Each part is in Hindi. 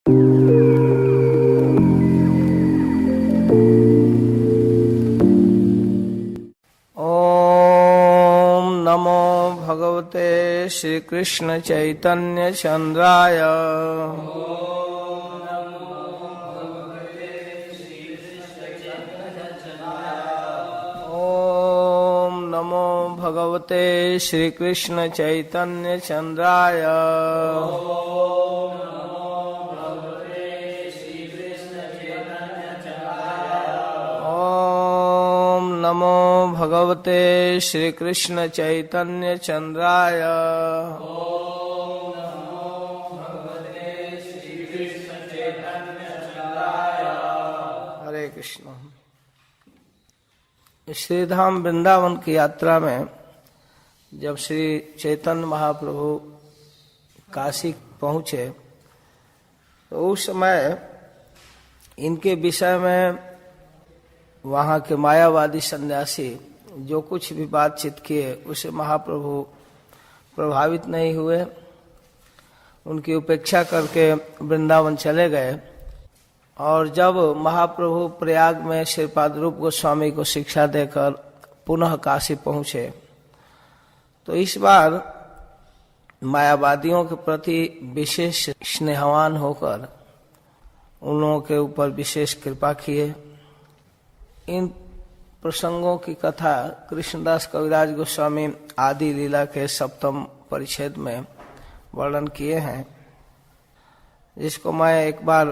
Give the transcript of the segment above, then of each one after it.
ओम नमो भगवते श्री कृष्ण चैतन्य चंद्राय। ओम नमो भगवते श्री कृष्ण चैतन्य चंद्राय। नमो भगवते श्री कृष्ण चैतन्य चंद्राय। हरे कृष्ण। श्रीधाम वृंदावन की यात्रा में जब श्री चैतन्य महाप्रभु काशी पहुँचे तो उस समय इनके विषय में वहाँ के मायावादी सन्यासी जो कुछ भी बातचीत किए उसे महाप्रभु प्रभावित नहीं हुए, उनकी उपेक्षा करके वृंदावन चले गए। और जब महाप्रभु प्रयाग में श्रीपाद रूप गोस्वामी को शिक्षा देकर पुनः काशी पहुँचे तो इस बार मायावादियों के प्रति विशेष स्नेहवान होकर उन लोगों के ऊपर विशेष कृपा किए। इन प्रसंगों की कथा कृष्णदास कविराज गोस्वामी आदि लीला के सप्तम परिच्छेद में वर्णन किए हैं, जिसको मैं एक बार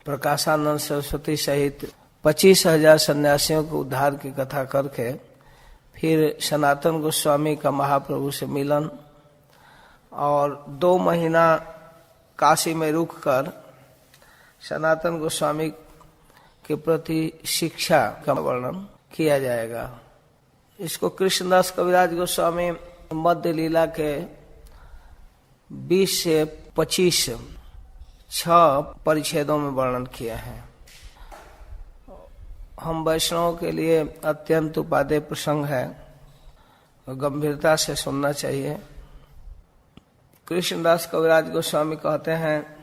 प्रकाशानंद सरस्वती सहित 25,000 सन्यासियों के उद्धार की कथा करके फिर सनातन गोस्वामी का महाप्रभु से मिलन और 2 महीना काशी में रुककर सनातन गोस्वामी के प्रति शिक्षा का वर्णन किया जाएगा। इसको कृष्णदास कविराज गोस्वामी मध्य लीला के 20 से 25 6 परिच्छेदों में वर्णन किया है। हम वैष्णवों के लिए अत्यंत उपादेय प्रसंग है और गंभीरता से सुनना चाहिए। कृष्णदास कविराज गोस्वामी कहते हैं,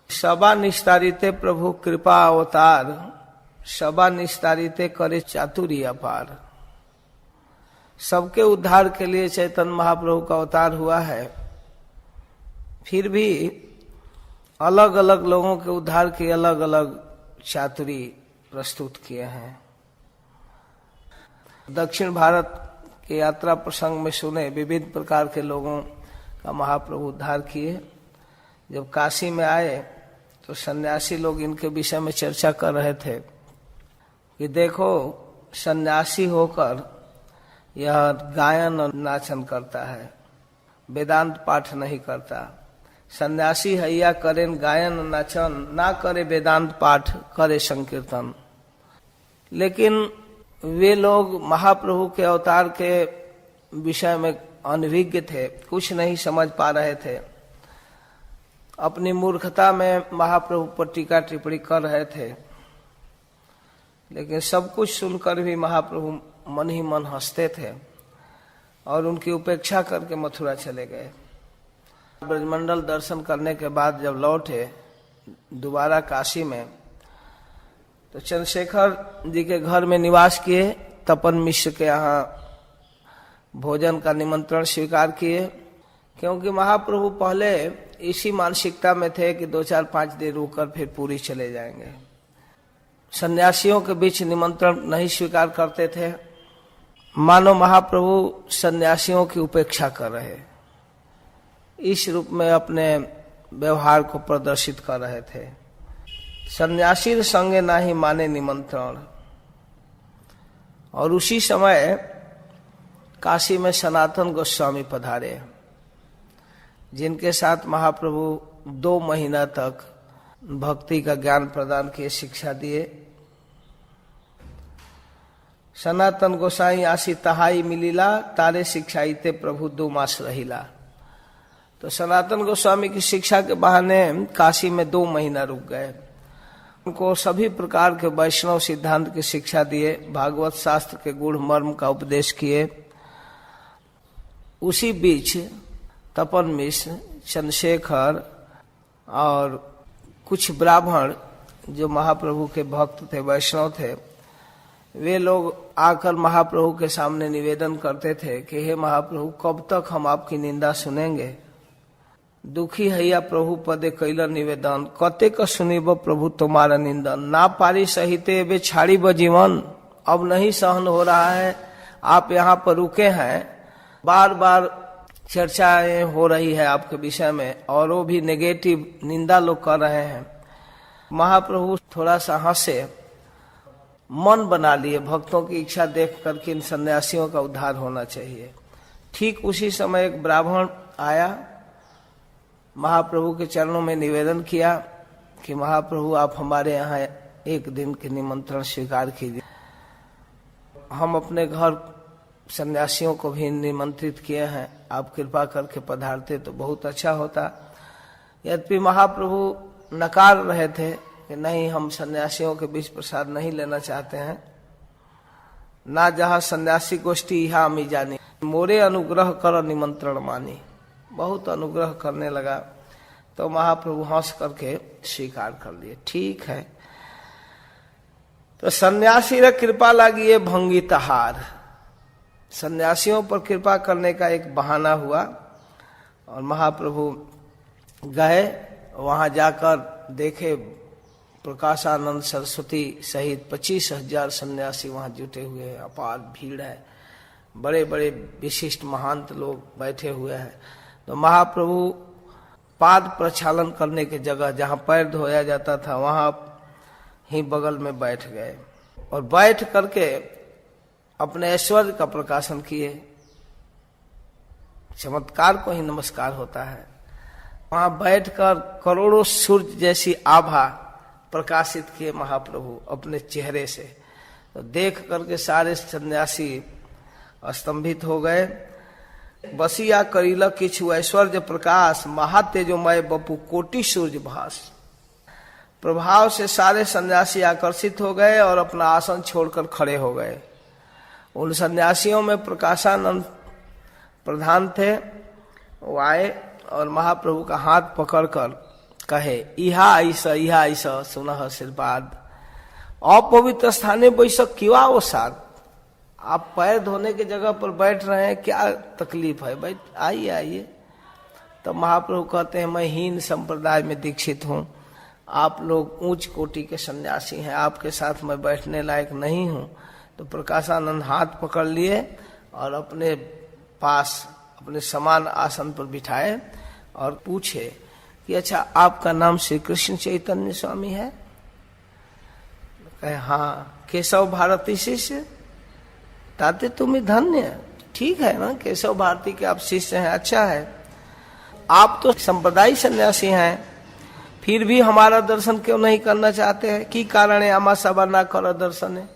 सबा निस्तारिते प्रभु कृपा अवतार, सबा निस्तारिते करे चातुरी अपार। सबके उद्धार के लिए चैतन्य महाप्रभु का अवतार हुआ है, फिर भी अलग अलग लोगों के उद्धार की अलग अलग चातुरी प्रस्तुत किए हैं। दक्षिण भारत के यात्रा प्रसंग में सुने विविध प्रकार के लोगों का महाप्रभु उद्धार किए। जब काशी में आए तो सन्यासी लोग इनके विषय में चर्चा कर रहे थे कि देखो सन्यासी होकर यह गायन और नाचन करता है, वेदांत पाठ नहीं करता। सन्यासी हैया करें गायन नाचन, ना करे वेदांत पाठ, करे संकीर्तन। लेकिन वे लोग महाप्रभु के अवतार के विषय में अनभिज्ञ थे, कुछ नहीं समझ पा रहे थे। अपनी मूर्खता में महाप्रभु पर टीका टिप्पणी कर रहे थे, लेकिन सब कुछ सुनकर भी महाप्रभु मन ही मन हंसते थे और उनकी उपेक्षा करके मथुरा चले गए। ब्रजमंडल दर्शन करने के बाद जब लौटे दोबारा काशी में तो चंद्रशेखर जी के घर में निवास किए। तपन मिश्र के यहाँ भोजन का निमंत्रण स्वीकार किए, क्योंकि महाप्रभु पहले इसी मानसिकता में थे कि 2-4-5 दिन रुककर फिर पूरी चले जाएंगे। सन्यासियों के बीच निमंत्रण नहीं स्वीकार करते थे, मानो महाप्रभु सन्यासियों की उपेक्षा कर रहे, इस रूप में अपने व्यवहार को प्रदर्शित कर रहे थे। सन्यासी संगे ना ही माने निमंत्रण। और उसी समय काशी में सनातन गोस्वामी पधारे, जिनके साथ महाप्रभु 2 महीना तक भक्ति का ज्ञान प्रदान किए, शिक्षा दिए। सनातन गोसाई आसी तहाई मिलीला, तारे शिक्षाईते प्रभु 2 मास रहिला। तो सनातन गोस्वामी की शिक्षा के बहाने काशी में 2 महीना रुक गए। उनको सभी प्रकार के वैष्णव सिद्धांत की शिक्षा दिए, भागवत शास्त्र के गूढ़ मर्म का उपदेश किए। उसी बीच तपन मिश्र, चंद्रशेखर और कुछ ब्राह्मण जो महाप्रभु के भक्त थे, वैष्णव थे, वे लोग आकर महाप्रभु के सामने निवेदन करते थे कि हे महाप्रभु, कब तक हम आपकी निंदा सुनेंगे। दुखी हैया प्रभु पदे कैला निवेदन, कते का सुनिब प्रभु तुम्हारा निंदन, ना पारी सहिते वे छाड़ी ब जीवन। अब नहीं सहन हो रहा है, आप यहाँ पर रुके हैं, बार बार चर्चाएं हो रही है आपके विषय में और वो भी नेगेटिव निंदा लोग कर रहे हैं। महाप्रभु थोड़ा सा हंसे, मन बना लिए भक्तों की इच्छा देख करके इन सन्यासियों का उद्धार होना चाहिए। ठीक उसी समय एक ब्राह्मण आया, महाप्रभु के चरणों में निवेदन किया कि महाप्रभु आप हमारे यहाँ एक दिन के निमंत्रण स्वीकार कीजिए। हम अपने घर सन्यासियों को भी निमंत्रित किए हैं, आप कृपा करके पधारते तो बहुत अच्छा होता। यद्यपि महाप्रभु नकार रहे थे कि नहीं, हम सन्यासियों के बीच प्रसाद नहीं लेना चाहते हैं। ना जहाँ सन्यासी गोष्ठी यहाँ मी जानी, मोरे अनुग्रह कर निमंत्रण मानी। बहुत अनुग्रह करने लगा तो महाप्रभु हंस करके स्वीकार कर लिए, ठीक है। तो सन्यासी रे कृपा लागिए भंगी तहार, सन्यासियों पर कृपा करने का एक बहाना हुआ और महाप्रभु गए। वहां जाकर देखे प्रकाशानंद सरस्वती सहित 25,000 सन्यासी वहां जुटे हुए हैं, अपार भीड़ है, बड़े बड़े विशिष्ट महंत लोग बैठे हुए हैं। तो महाप्रभु पाद प्रक्षालन करने की जगह जहां पैर धोया जाता था वहां ही बगल में बैठ गए और बैठ करके अपने ऐश्वर्य का प्रकाशन किए। चमत्कार को ही नमस्कार होता है। वहां बैठकर करोड़ों सूर्य जैसी आभा प्रकाशित किए महाप्रभु अपने चेहरे से। तो देख करके सारे सन्यासी स्तंभित हो गए। बसिया करीला किछु ऐश्वर्य प्रकाश, महातेजोमय बपु कोटि सूर्य भास। प्रभाव से सारे सन्यासी आकर्षित हो गए और अपना आसन छोड़कर खड़े हो गए। उन सन्यासियों में प्रकाशानंद प्रधान थे, वो आए और महाप्रभु का हाथ पकड़कर कहे, इहा ऐसा सुनह श्रीपाद, अपवित्र स्थाने बैसक क्यों वो साथ। आप पैर धोने की जगह पर बैठ रहे हैं, क्या तकलीफ है, बैठ आइए आइए। तो महाप्रभु कहते हैं, मैं हीन संप्रदाय में दीक्षित हूँ, आप लोग उच्च कोटि के सन्यासी हैं, आपके साथ मैं बैठने लायक नहीं हूँ। तो प्रकाशानंद हाथ पकड़ लिए और अपने पास अपने समान आसन पर बिठाए और पूछे कि अच्छा, आपका नाम श्री कृष्ण चैतन्य स्वामी है? कहे हाँ। केशव भारती शिष्य? ताते तुम धन्य। ठीक है ना, केशव भारती के आप शिष्य हैं, अच्छा है। आप तो संप्रदायी सन्यासी हैं, फिर भी हमारा दर्शन क्यों नहीं करना चाहते हैं? की कारण है आमा सभा ना करो दर्शन है।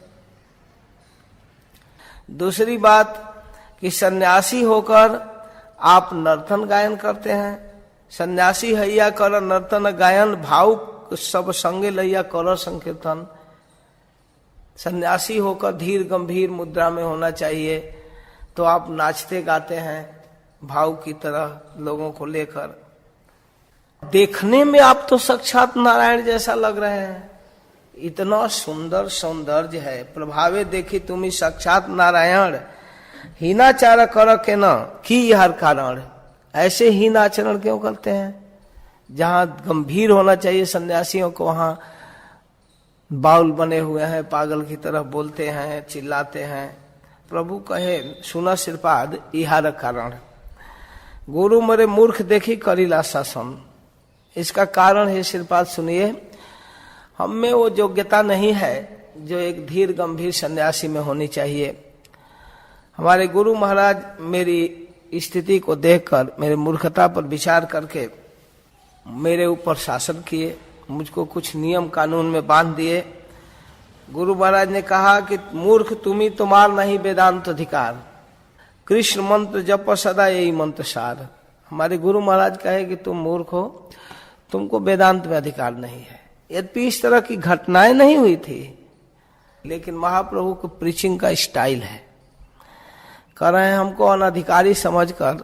दूसरी बात कि सन्यासी होकर आप नर्तन गायन करते हैं। सन्यासी हैया कर नर्तन गायन, भाव सब संगे लैया करो संकीर्तन। सन्यासी होकर धीर गंभीर मुद्रा में होना चाहिए, तो आप नाचते गाते हैं भाव की तरह लोगों को लेकर। देखने में आप तो साक्षात नारायण जैसा लग रहे हैं, इतना सुंदर सौंदर्य है, प्रभावे देखी तुम्ही साक्षात नारायण। हीनाचार कर के न की हर कारण, ऐसे हीन आचरण क्यों करते हैं? जहां गंभीर होना चाहिए सन्यासियों को, वहां बाउल बने हुए हैं, पागल की तरह बोलते हैं, चिल्लाते हैं। प्रभु कहे, सुना श्रीपाद इहार कारण, गुरु मरे मूर्ख देखी करीला शासन। इसका कारण है श्रीपाद सुनिए, हम में वो योग्यता नहीं है जो एक धीर गंभीर सन्यासी में होनी चाहिए। हमारे गुरु महाराज मेरी स्थिति को देखकर, मेरे मूर्खता पर विचार करके मेरे ऊपर शासन किए, मुझको कुछ नियम कानून में बांध दिए। गुरु महाराज ने कहा कि मूर्ख तुम्ही तुम्हार नहीं वेदांत अधिकार, कृष्ण मंत्र जप सदा यही मंत्र सार। हमारे गुरु महाराज कहे कि तुम मूर्ख हो, तुमको वेदांत में अधिकार नहीं है। यद्यपि इस तरह की घटनाएं नहीं हुई थी, लेकिन महाप्रभु को प्रीचिंग का स्टाइल है। कह रहे हैं हमको अनधिकारी समझकर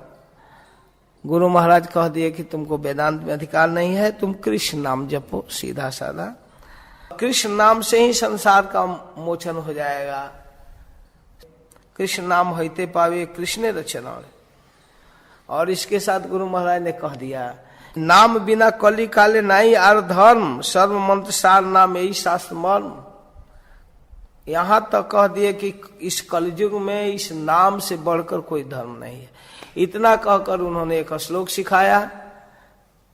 गुरु महाराज कह दिए कि तुमको वेदांत में अधिकार नहीं है, तुम कृष्ण नाम जपो, सीधा साधा। कृष्ण नाम से ही संसार का मोचन हो जाएगा। कृष्ण नाम होते पावे कृष्ण रचना। और इसके साथ गुरु महाराज ने कह दिया, नाम बिना कली काले नाई आर धर्म, सर्व मंत्र सार नाम यही शास्त्र मर्म। यहां तक कह दिए कि इस कलयुग में इस नाम से बढ़कर कोई धर्म नहीं है। इतना कहकर उन्होंने एक श्लोक सिखाया,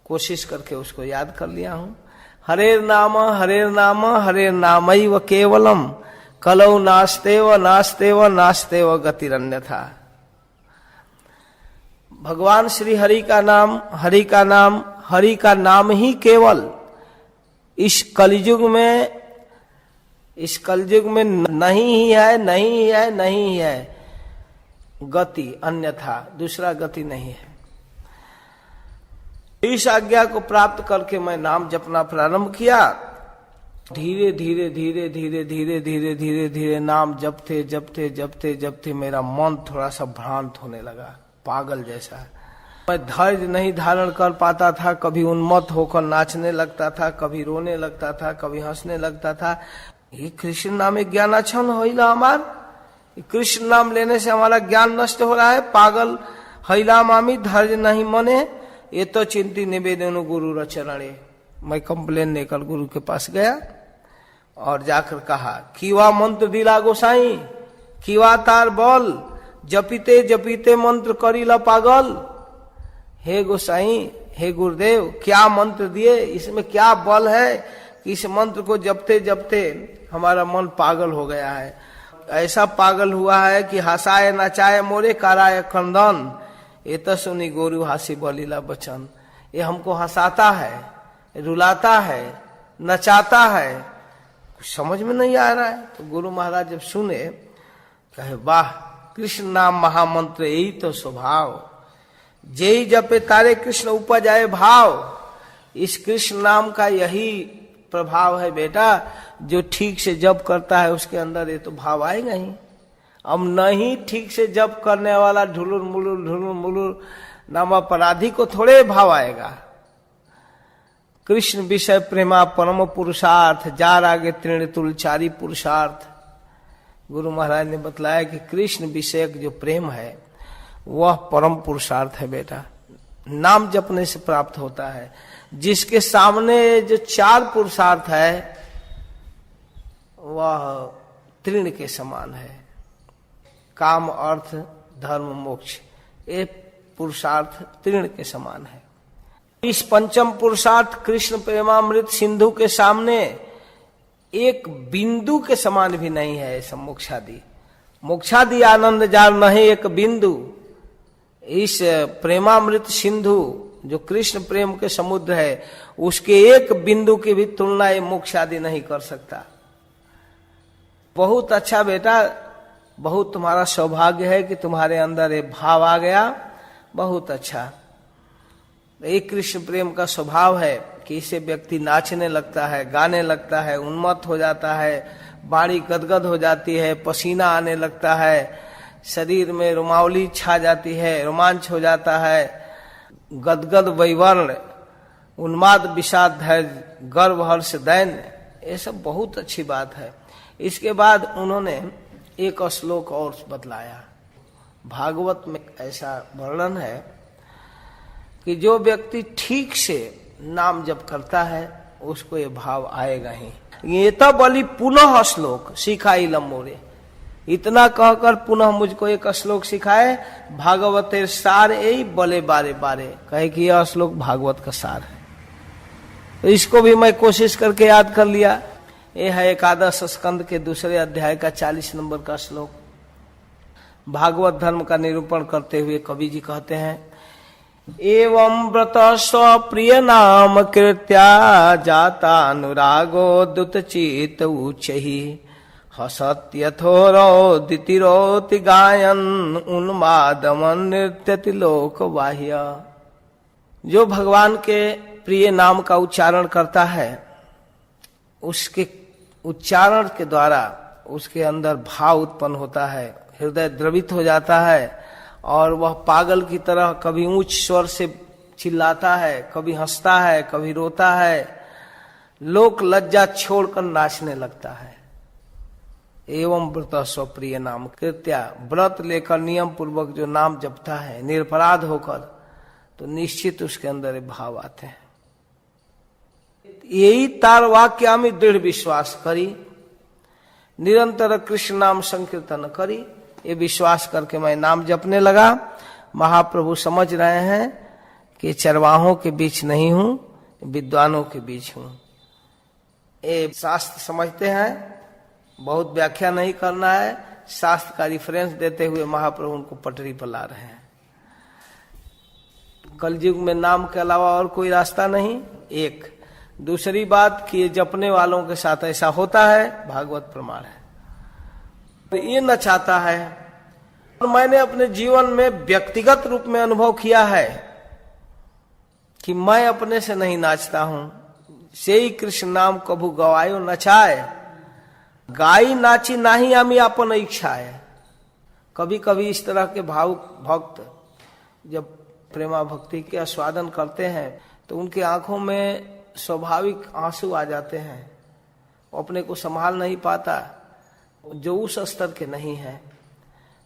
कोशिश करके उसको याद कर लिया हूं। हरेर नाम हरेर नामैव केवलम, कलौ नास्तेव नास्तेव नास्तेव गतिरन्यथा। भगवान श्री हरि का नाम, हरि का नाम, हरि का नाम ही केवल इस कलयुग में, इस कलयुग में नहीं ही है, नहीं है, नहीं है गति, अन्यथा दूसरा गति नहीं है। इस आज्ञा को प्राप्त करके मैं नाम जपना प्रारंभ किया। धीरे धीरे धीरे धीरे धीरे धीरे धीरे धीरे नाम जपते जपते जपते जपते मेरा मन थोड़ा सा भ्रांत होने लगा, पागल जैसा। मैं धैर्य नहीं धारण कर पाता था, कभी उन्मत्त होकर नाचने लगता था, कभी रोने लगता था, कभी हंसने लगता था। ये कृष्ण नाम एक ज्ञानाच्छन होइला हमार, कृष्ण नाम लेने से हमारा ज्ञान नष्ट हो रहा है। पागल हैला मामी धैर्य नहीं मने, ये तो चिंती निवेदन गुरु रचरणे। मैं कंप्लेन लेकर गुरु के पास गया और जाकर कहा, कीवा मंत्र दिला गोसाई, कीवा तार बल, जपीते जपीते मंत्र करीला पागल। हे गोसाई, हे गुरुदेव, क्या मंत्र दिए, इसमें क्या बल है कि इस मंत्र को जपते जपते हमारा मन पागल हो गया है। ऐसा पागल हुआ है कि हंसाए नचाए मोरे कराए क्रंदन। ये तो सुनी गोरु हासी बोलीला बचन। ये हमको हंसाता है, रुलाता है, नचाता है, कुछ समझ में नहीं आ रहा है। तो गुरु महाराज जब सुने, कहे वाह, कृष्ण नाम महामंत्र यही तो स्वभाव, जेहि जपे तारे कृष्ण उपज आए भाव। इस कृष्ण नाम का यही प्रभाव है बेटा, जो ठीक से जप करता है उसके अंदर ये तो भाव आएगा ही। अब नहीं ठीक से जप करने वाला ढुलुर मुलुर नाम अपराधी को थोड़े भाव आएगा। कृष्ण विषय प्रेमा परम पुरुषार्थ, जार आगे तृण तुलचारी पुरुषार्थ। गुरु महाराज ने बतलाया कि कृष्ण विषयक जो प्रेम है वह परम पुरुषार्थ है बेटा, नाम जपने से प्राप्त होता है। जिसके सामने जो चार पुरुषार्थ है वह तृण के समान है, काम अर्थ धर्म मोक्ष, ये पुरुषार्थ तृण के समान है। इस पंचम पुरुषार्थ कृष्ण प्रेमामृत सिंधु के सामने एक बिंदु के समान भी नहीं है। सब मोक्षादि, मोक्षादि आनंद जार नहीं एक बिंदु। इस प्रेमामृत सिंधु जो कृष्ण प्रेम के समुद्र है, उसके एक बिंदु की भी तुलना ये मोक्षादि नहीं कर सकता। बहुत अच्छा बेटा, बहुत तुम्हारा सौभाग्य है कि तुम्हारे अंदर ये भाव आ गया, बहुत अच्छा। एक कृष्ण प्रेम का स्वभाव है कि इसे व्यक्ति नाचने लगता है, गाने लगता है, उन्मत्त हो जाता है, बाड़ी गदगद हो जाती है, पसीना आने लगता है, शरीर में रोमावली छा जाती है, रोमांच हो जाता है, गदगद वैवर्ण, उन्माद विषाद धैर्य, गर्व हर्ष दैन्य, ये सब बहुत अच्छी बात है। इसके बाद उन्होंने एक श्लोक और बतलाया। भागवत में ऐसा वर्णन है कि जो व्यक्ति ठीक से नाम जप करता है उसको ये भाव आएगा ही। ये तो बोली पुनः श्लोक सिखाई लम्बोरे, इतना कहकर पुनः मुझको एक श्लोक सिखाए। भागवतेर सार यही बोले बारे बारे, कहे कि यह श्लोक भागवत का सार है। तो इसको भी मैं कोशिश करके याद कर लिया। ये है एकादश स्कंद के दूसरे अध्याय का 40 नंबर का श्लोक। भागवत धर्म का निरूपण करते हुए कवि जी कहते हैं, एवं व्रत स्वप्रिय नाम कृत्या जाता अनुरागो दुत चित उच्चहि हसत्यथोरोदितिरोति गायन उन्मादमन नृत्यति लोक बाह्य। जो भगवान के प्रिय नाम का उच्चारण करता है, उसके उच्चारण के द्वारा उसके अंदर भाव उत्पन्न होता है, हृदय द्रवित हो जाता है और वह पागल की तरह कभी ऊंच स्वर से चिल्लाता है, कभी हंसता है, कभी रोता है, लोक लज्जा छोड़कर नाचने लगता है। एवं व्रत स्वप्रिय नाम कृत्या, व्रत लेकर नियम पूर्वक जो नाम जपता है निरपराध होकर, तो निश्चित उसके अंदर भाव आते हैं। यही तार वाक्य में दृढ़ विश्वास करी, निरंतर कृष्ण नाम संकीर्तन करी, ये विश्वास करके मैं नाम जपने लगा। महाप्रभु समझ रहे हैं कि चरवाहों के बीच नहीं हूं, विद्वानों के बीच हूं। ये शास्त्र समझते हैं, बहुत व्याख्या नहीं करना है, शास्त्र का रिफरेंस देते हुए महाप्रभु उनको पटरी पर ला रहे हैं। कलयुग में नाम के अलावा और कोई रास्ता नहीं। एक दूसरी बात कि ये जपने वालों के साथ ऐसा होता है, भागवत प्रमाण है। ये न चाहता है, और मैंने अपने जीवन में व्यक्तिगत रूप में अनुभव किया है कि मैं अपने से नहीं नाचता हूं। से ही कृष्ण नाम कभू गवायो नचाए, गाई नाची नाही आमी अपन इच्छा है। कभी कभी इस तरह के भावुक भक्त जब प्रेमा भक्ति के आस्वादन करते हैं तो उनके आंखों में स्वाभाविक आंसू आ जाते हैं, अपने को संभाल नहीं पाता। जो उस स्तर के नहीं है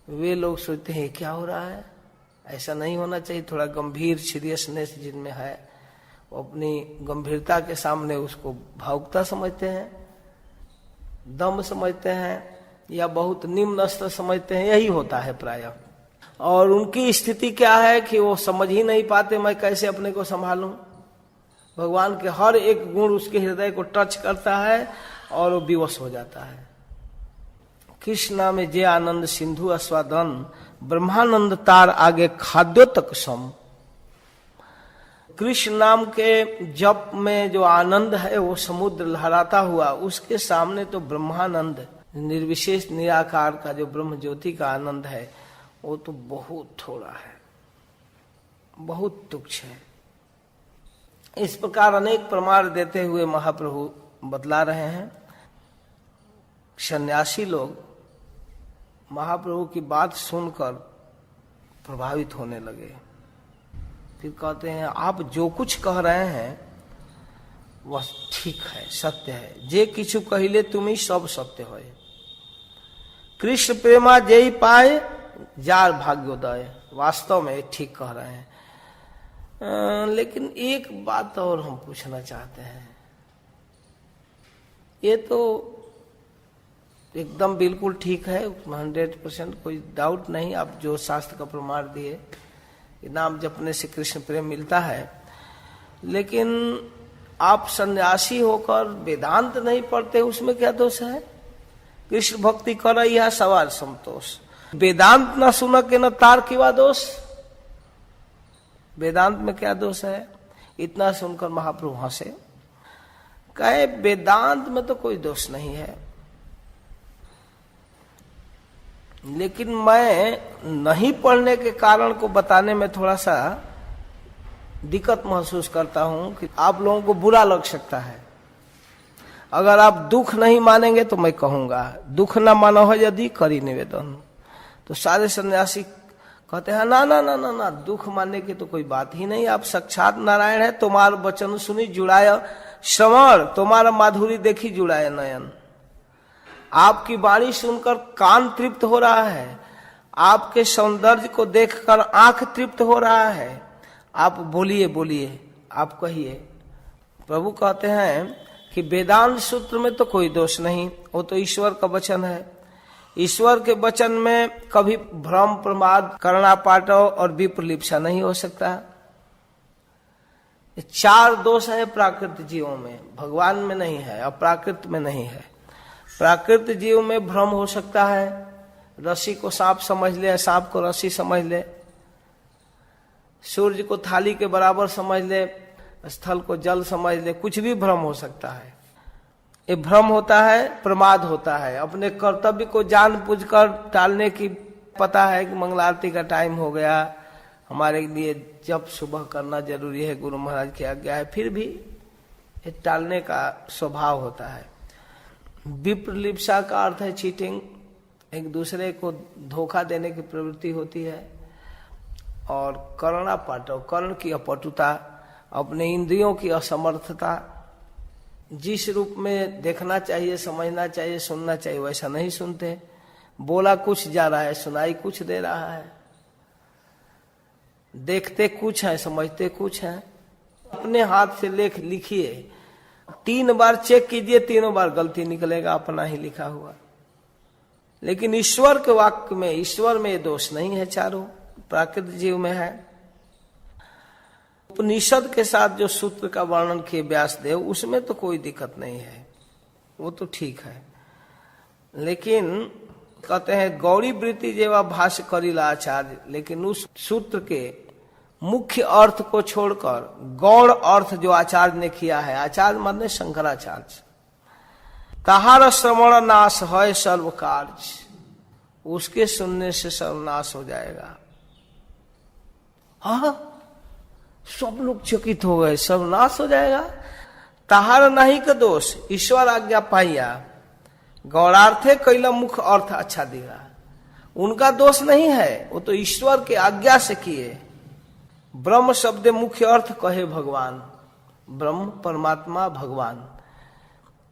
वे लोग सोचते हैं क्या हो रहा है, ऐसा नहीं होना चाहिए। थोड़ा गंभीर सीरियसनेस जिनमें है वो अपनी गंभीरता के सामने उसको भावुकता समझते हैं, दम समझते हैं, या बहुत निम्न स्तर समझते हैं। यही होता है प्रायः। और उनकी स्थिति क्या है कि वो समझ ही नहीं पाते मैं कैसे अपने को संभालूं। भगवान के हर एक गुण उसके हृदय को टच करता है और वो विवश हो जाता है। कृष्णा में जे आनंद सिंधु अस्वादन, ब्रह्मानंद तार आगे खाद्यो तक सम। कृष्ण नाम के जप में जो आनंद है वो समुद्र लहराता हुआ, उसके सामने तो ब्रह्मानंद निर्विशेष निराकार का जो ब्रह्म ज्योति का आनंद है वो तो बहुत थोड़ा है, बहुत तुच्छ है। इस प्रकार अनेक प्रमाण देते हुए महाप्रभु बतला रहे हैं। सन्यासी लोग महाप्रभु की बात सुनकर प्रभावित होने लगे। फिर कहते हैं आप जो कुछ कह रहे हैं वह ठीक है, सत्य है। जे किछु कहिले तुम्ही सब सत्य है। कृष्ण प्रेमा जेई पाए जार भाग्योदय। वास्तव में ठीक कह रहे हैं। लेकिन एक बात और हम पूछना चाहते हैं। ये तो एकदम बिल्कुल ठीक है, 100% कोई डाउट नहीं। आप जो शास्त्र का प्रमाण दिए, नाम जपने से कृष्ण प्रेम मिलता है, लेकिन आप सन्यासी होकर वेदांत नहीं पढ़ते, उसमें क्या दोष है? कृष्ण भक्ति कर यह सवाल संतोष। वेदांत न सुन के न तार किवा दोष। वेदांत में क्या दोष है? इतना सुनकर महाप्रभु हंसे, कहे वेदांत में तो कोई दोष नहीं है, लेकिन मैं नहीं पढ़ने के कारण को बताने में थोड़ा सा दिक्कत महसूस करता हूं कि आप लोगों को बुरा लग सकता है। अगर आप दुख नहीं मानेंगे तो मैं कहूंगा, दुख न मानो है यदि करी निवेदन। तो सारे सन्यासी कहते हैं ना ना ना ना ना, दुख मानने की तो कोई बात ही नहीं। आप साक्षात नारायण है, तुम्हारा वचन सुनी जुड़ाया श्रवण, तुम्हारा माधुरी देखी जुड़ाया नयन। आपकी वाणी सुनकर कान तृप्त हो रहा है, आपके सौंदर्य को देखकर आंख तृप्त हो रहा है। आप बोलिए बोलिए, आप कहिए। प्रभु कहते हैं कि वेदांत सूत्र में तो कोई दोष नहीं, वो तो ईश्वर का वचन है। ईश्वर के वचन में कभी भ्रम प्रमाद करना पाटव और विप्रलिप्सा नहीं हो सकता। चार दोष है प्राकृत जीवों में, भगवान में नहीं है और प्राकृत में नहीं है। प्राकृत जीव में भ्रम हो सकता है, रस्सी को सांप समझ ले, सांप को रस्सी समझ ले, सूर्य को थाली के बराबर समझ ले, स्थल को जल समझ ले, कुछ भी भ्रम हो सकता है। ये भ्रम होता है, प्रमाद होता है। अपने कर्तव्य को जानबूझकर टालने की, पता है कि मंगल आरती का टाइम हो गया, हमारे लिए जब सुबह करना जरूरी है, गुरु महाराज की आज्ञा है, फिर भी ये टालने का स्वभाव होता है। विप्रलिप्सा का अर्थ है चीटिंग, एक दूसरे को धोखा देने की प्रवृत्ति होती है। और कर्णा पाटव, कर्ण की अपटुता, अपने इंद्रियों की असमर्थता, जिस रूप में देखना चाहिए, समझना चाहिए, सुनना चाहिए वैसा नहीं सुनते। बोला कुछ जा रहा है, सुनाई कुछ दे रहा है, देखते कुछ है, समझते कुछ है। अपने हाथ से लेख लिखिए, 3 बार चेक कीजिए, तीनों बार गलती निकलेगा अपना ही लिखा हुआ। लेकिन ईश्वर के वाक्य में, ईश्वर में ये दोष नहीं है, चारों प्राकृत जीव में है। उपनिषद के साथ जो सूत्र का वर्णन किए व्यासदेव, उसमें तो कोई दिक्कत नहीं है, वो तो ठीक है। लेकिन कहते हैं गौरी वृत्ति जेवा भाष्य करिला आचार्य, लेकिन उस सूत्र के मुख्य अर्थ को छोड़कर गौड़ अर्थ जो आचार्य ने किया है, आचार्य माने शंकराचार्य, ताहार श्रवण नाश है सर्व कार्य, उसके सुनने से सर्वनाश हो जाएगा। हाँ, सब लोग चकित हो गए, सर्वनाश हो जाएगा। ताहार नहीं का दोष, ईश्वर आज्ञा पाइया, गौरार्थे कैला मुख्य अर्थ अच्छा दिया, उनका दोष नहीं है, वो तो ईश्वर के आज्ञा से किए। ब्रह्म शब्द मुख्य अर्थ कहे भगवान, ब्रह्म परमात्मा भगवान।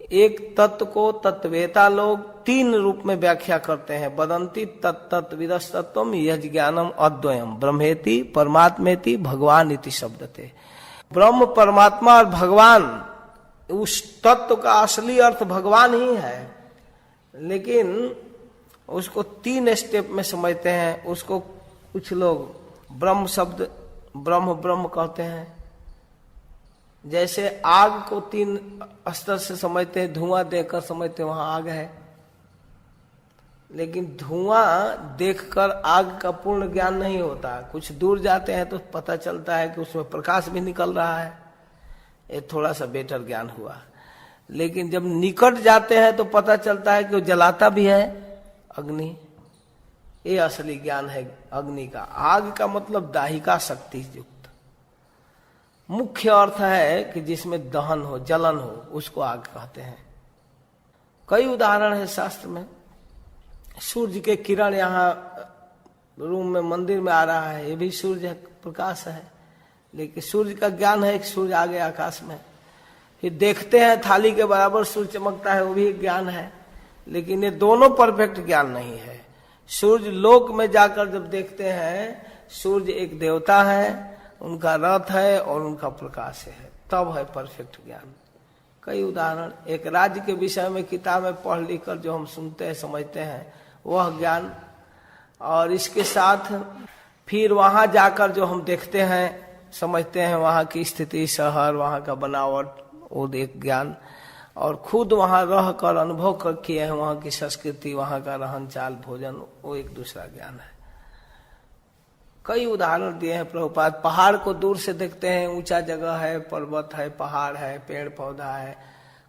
एक तत्व को तत्वेता लोग 3 रूप में व्याख्या करते हैं, वदंती तत्त विदस्तत्वम यज् ज्ञानम अद्वयम ब्रह्मेति परमात्मेति भगवान इति शब्दते। ब्रह्म परमात्मा और भगवान, उस तत्व का असली अर्थ भगवान ही है, लेकिन उसको 3 स्टेप में समझते हैं। उसको कुछ लोग ब्रह्म शब्द ब्रह्म ब्रह्म कहते हैं, जैसे आग को 3 स्तर से समझते हैं, धुआं देखकर समझते हैं वहां आग है, लेकिन धुआं देखकर आग का पूर्ण ज्ञान नहीं होता। कुछ दूर जाते हैं तो पता चलता है कि उसमें प्रकाश भी निकल रहा है, ये थोड़ा सा बेटर ज्ञान हुआ। लेकिन जब निकट जाते हैं तो पता चलता है कि वो जलाता भी है, अग्नि। ये असली ज्ञान है अग्नि का। आग का मतलब दाहिका शक्ति युक्त, मुख्य अर्थ है कि जिसमें दहन हो, जलन हो, उसको आग कहते हैं। कई उदाहरण है शास्त्र में। सूर्य के किरण यहाँ रूम में, मंदिर में आ रहा है, ये भी सूर्य प्रकाश है, लेकिन सूर्य का ज्ञान है कि सूर्य आ गया आकाश में। फिर देखते हैं थाली के बराबर सूर्य चमकता है, वो भी एक ज्ञान है, लेकिन ये दोनों परफेक्ट ज्ञान नहीं है। सूर्य लोक में जाकर जब देखते हैं, सूर्य एक देवता है, उनका रथ है और उनका प्रकाश है, तब है परफेक्ट ज्ञान। कई उदाहरण, एक राज्य के विषय में किताब में पढ़ लिख कर जो हम सुनते हैं, समझते हैं, वह ज्ञान। और इसके साथ फिर वहां जाकर जो हम देखते हैं, समझते हैं, वहां की स्थिति, शहर, वहां का बनावट, वो एक ज्ञान। और खुद वहां रह कर अनुभव कर किए हैं वहां की संस्कृति, वहां का रहन चाल, भोजन, वो एक दूसरा ज्ञान है। कई उदाहरण दिए हैं प्रभुपाद। पहाड़ को दूर से देखते हैं, ऊंचा जगह है, पर्वत है, पहाड़ है, पेड़ पौधा है।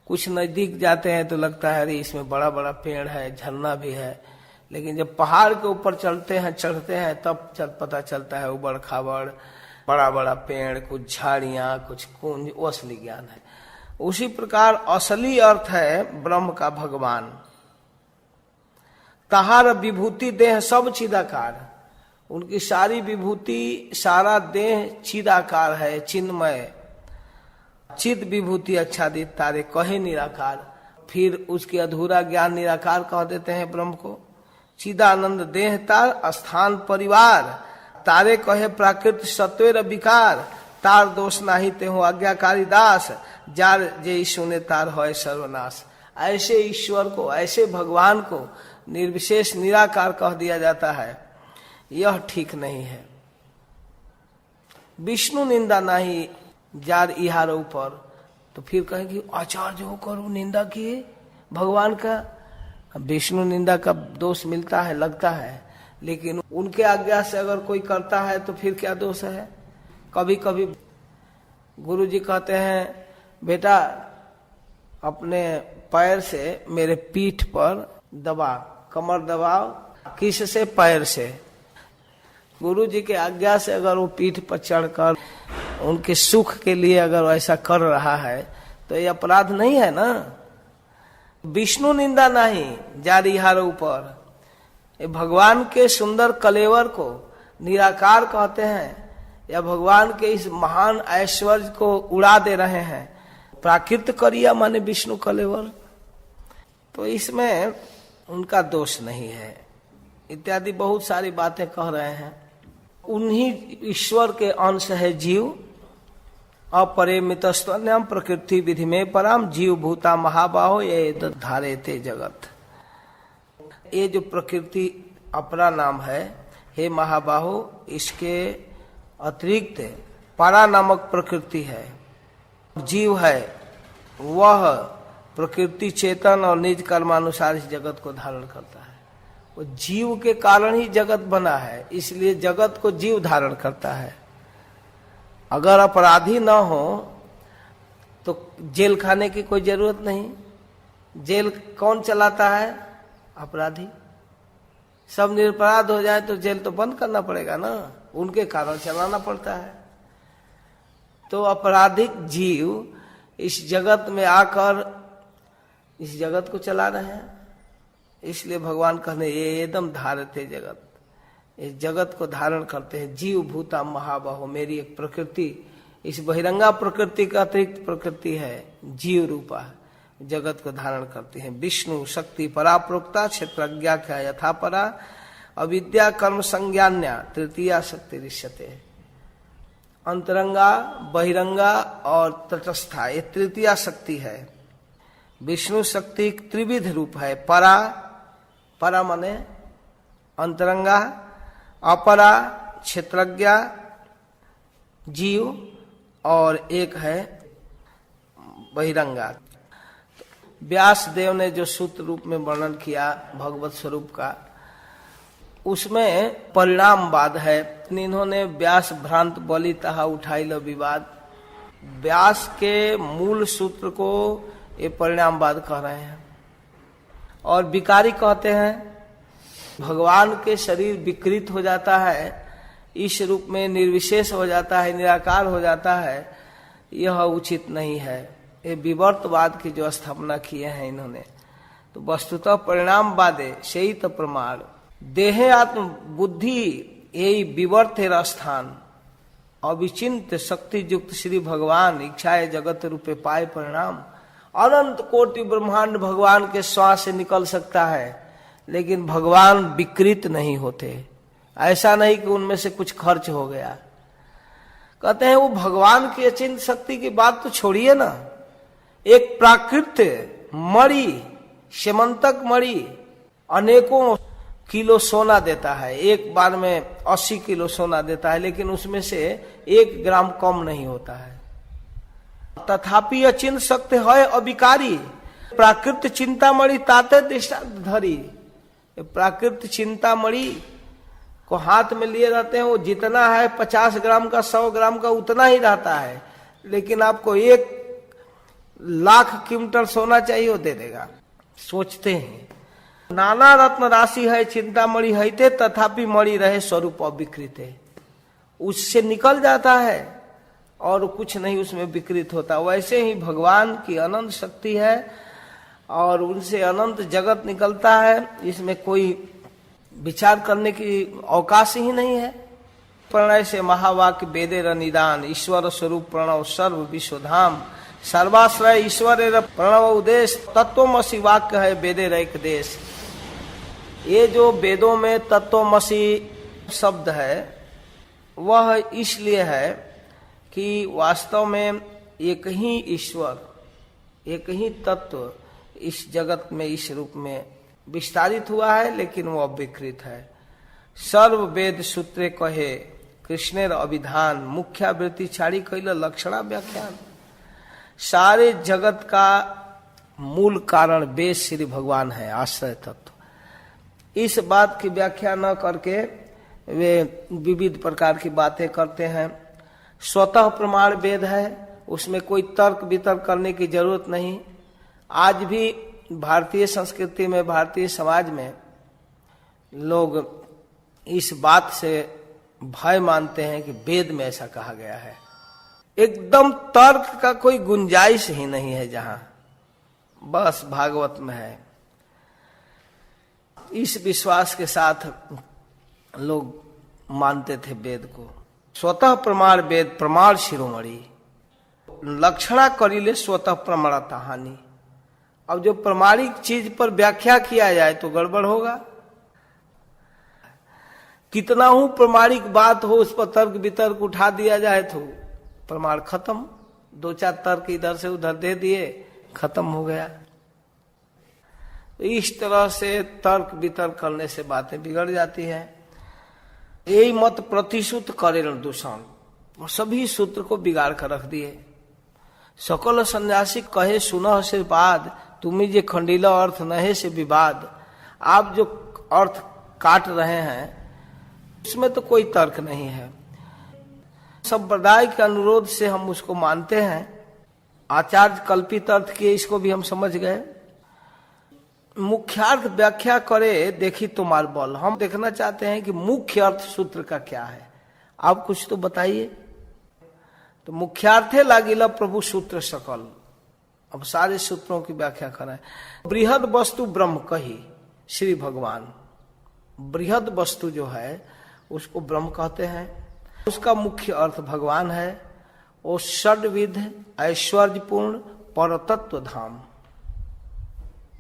कुछ नजदीक जाते हैं तो लगता है अरे इसमें बड़ा बड़ा पेड़ है, झरना भी है। लेकिन जब पहाड़ के ऊपर चढ़ते हैं तब पता चलता है उबड़ खाबड़, बड़ा बड़ा पेड़, कुछ झाड़ियां, कुछ कुंज, वो असली ज्ञान है। उसी प्रकार असली अर्थ है ब्रह्म का भगवान। तहार विभूति देह सब चिदाकार, उनकी सारी विभूति, सारा देह चिदाकार है, चिन्मय, चिद विभूति आच्छादित तारे कहे निराकार। फिर उसकी अधूरा ज्ञान निराकार कह देते हैं ब्रह्म को। चिदानंद देह तार स्थान परिवार, तारे कहे प्राकृत सत्वेर विकार, तार दोष नाही ते हो आज्ञाकारी दास, जार जे सुने तार है सर्वनाश। ऐसे ईश्वर को, ऐसे भगवान को निर्विशेष निराकार कह दिया जाता है, यह ठीक नहीं है। विष्णु निंदा नहीं जार इहार ऊपर, तो फिर कहेंगे आचार्य होकर वो निंदा किए भगवान का। विष्णु निंदा का दोष मिलता है, लगता है, लेकिन उनके आज्ञा से अगर कोई करता है तो फिर क्या दोष है। कभी कभी गुरु जी कहते हैं, बेटा अपने पैर से मेरे पीठ पर दबा, कमर दबाओ। किससे? पैर से। गुरु जी के आज्ञा से अगर वो पीठ पर चढ़कर उनके सुख के लिए अगर ऐसा कर रहा है तो ये अपराध नहीं है ना। विष्णु निंदा नहीं जारी हार ऊपर, भगवान के सुंदर कलेवर को निराकार कहते हैं या भगवान के इस महान ऐश्वर्य को उड़ा दे रहे हैं। प्राकृत करिया माने विष्णु कलेवर, तो इसमें उनका दोष नहीं है इत्यादि बहुत सारी बातें कह रहे हैं। उन्हीं ईश्वर के अंश है जीव। अपरिमितस्त्वन्यम प्रकृति विधि में पराम जीव भूता महाबाहो ये धारे थे जगत। ये जो प्रकृति अपरा नाम है, हे महाबाहो, इसके अतिरिक्त परा नामक प्रकृति है। जीव है वह प्रकृति चेतन और निज कर्मानुसार इस जगत को धारण करता है। वो जीव के कारण ही जगत बना है, इसलिए जगत को जीव धारण करता है। अगर अपराधी न हो तो जेल खाने की कोई जरूरत नहीं। जेल कौन चलाता है? अपराधी। सब निरपराध हो जाए तो जेल तो बंद करना पड़ेगा ना, उनके कारण चलाना पड़ता है। तो अपराधिक जीव इस जगत में आकर इस जगत को चला रहे हैं। इसलिए भगवान कहने ये एकदम धारते जगत, इस जगत को धारण करते हैं। जीव भूता महाबाहो, मेरी एक प्रकृति, इस बहिरंगा प्रकृति का अतिरिक्त प्रकृति है जीव रूपा, जगत को धारण करती है। विष्णु शक्ति परा प्रोक्ता क्षेत्रज्ञा क्या यथा परा अविद्या कर्म संज्ञान्या तृतीया शक्ति ऋष्यते। अंतरंगा, बहिरंगा और तटस्था, ये तृतीया शक्ति है। विष्णु शक्ति त्रिविध रूप है। परा, परा माने अंतरंगा, अपरा क्षेत्रज्ञा जीव, और एक है बहिरंगा। व्यास देव ने जो सूत्र रूप में वर्णन किया भगवत स्वरूप का, उसमें परिणामवाद है। इन्होंने व्यास भ्रांत बलि तहा उठाई लो विवाद, व्यास के मूल सूत्र को ये परिणामवाद कह रहे हैं। और विकारी कहते हैं भगवान के शरीर विकृत हो जाता है, इस रूप में निर्विशेष हो जाता है, निराकार हो जाता है, यह उचित नहीं है। ये विवर्तवाद की जो स्थापना किए हैं इन्होंने, तो वस्तुतः परिणामवादे से ही तो प्रमाण देहे आत्म बुद्धि यही विवर्तेर स्थान अविचिंत शक्ति युक्त श्री भगवान इच्छाए जगत रूपे पाए परिणाम। अनंत कोटि ब्रह्मांड भगवान के श्वास से निकल सकता है, लेकिन भगवान विकृत नहीं होते। ऐसा नहीं कि उनमें से कुछ खर्च हो गया। कहते हैं वो भगवान की अचिंत शक्ति की बात तो छोड़िए ना, एक प्राकृत मणि, सेमंतक मणि अनेकों किलो सोना देता है, एक बार में 80 किलो सोना देता है, लेकिन उसमें से 1 ग्राम कम नहीं होता है। तथापि अचिंत शक्ति है अविकारी, प्राकृत चिंतामणि ताते दृष्टांत धरी। प्राकृत चिंतामणि को हाथ में लिए रहते हैं, वो जितना है 50 ग्राम का 100 ग्राम का उतना ही रहता है, लेकिन आपको 1 लाख क्विंटल सोना चाहिए वो दे देगा। सोचते हैं नाना रत्न राशि है चिंतामणि है ते तथापि मणि रहे स्वरूप अविकृत है, उससे निकल जाता है और कुछ नहीं उसमें विकृत होता। वैसे ही भगवान की अनंत शक्ति है और उनसे अनंत जगत निकलता है, इसमें कोई विचार करने की अवकाश ही नहीं है। प्रणय से महावाक्य वेदे निदान ईश्वर स्वरूप प्रणव सर्व विश्वधाम सर्वाश्रय ईश्वर प्रणव उदेश तत्वमसि वाक्य है वेदे रैक देश। ये जो वेदों में तत्वमसि शब्द है वह इसलिए है कि वास्तव में एक ही ईश्वर, एक ही तत्व इस जगत में इस रूप में विस्तारित हुआ है, लेकिन वो अविकृत है। सर्व वेद सूत्रे कहे कृष्णेर अभिधान मुख्यावृत्ति छाड़ी कैल लक्षणा व्याख्यान। सारे जगत का मूल कारण वेद श्री भगवान है, आश्रय तत्व। इस बात की व्याख्या न करके वे विविध प्रकार की बातें करते हैं। स्वतः प्रमाण वेद है, उसमें कोई तर्क वितर्क करने की जरूरत नहीं। आज भी भारतीय संस्कृति में, भारतीय समाज में लोग इस बात से भय मानते हैं कि वेद में ऐसा कहा गया है। एकदम तर्क का कोई गुंजाइश ही नहीं है, जहां बस भागवत में है। इस विश्वास के साथ लोग मानते थे वेद को। स्वतः प्रमाण वेद प्रमाण शिरोमणि, लक्षणा करिले स्वतः प्रमाणता हानि। अब जो प्रमाणिक चीज पर व्याख्या किया जाए तो गड़बड़ होगा। कितना हूं प्रमाणिक बात हो, उस पर तर्क वितर्क उठा दिया जाए तो प्रमाण खत्म। दो चार तर्क इधर से उधर दे दिए, खत्म हो गया। इस तरह से तर्क वितर्क करने से बातें बिगड़ जाती है। यही मत प्रतिशुद्ध करेण दूषण, और सभी सूत्र को बिगाड़ कर रख दिए। सकल सन्यासी कहे सुनह से बाद, तुम्हें जे खंडीला अर्थ नहे से विवाद। आप जो अर्थ काट रहे हैं इसमें तो कोई तर्क नहीं है। संप्रदाय के अनुरोध से हम उसको मानते हैं। आचार्य कल्पित अर्थ किए, इसको भी हम समझ गए। मुख्यार्थ व्याख्या करे देखी तुम्हार बल। हम देखना चाहते हैं कि मुख्य अर्थ सूत्र का क्या है। आप कुछ तो बताइए। तो मुख्यार्थे लागिला प्रभु सूत्र सकल। अब सारे सूत्रों की व्याख्या करें। बृहद वस्तु ब्रह्म कही श्री भगवान। बृहद वस्तु जो है उसको ब्रह्म कहते हैं। उसका मुख्य अर्थ भगवान है। वो षड्विध ऐश्वर्यपूर्ण परतत्व धाम,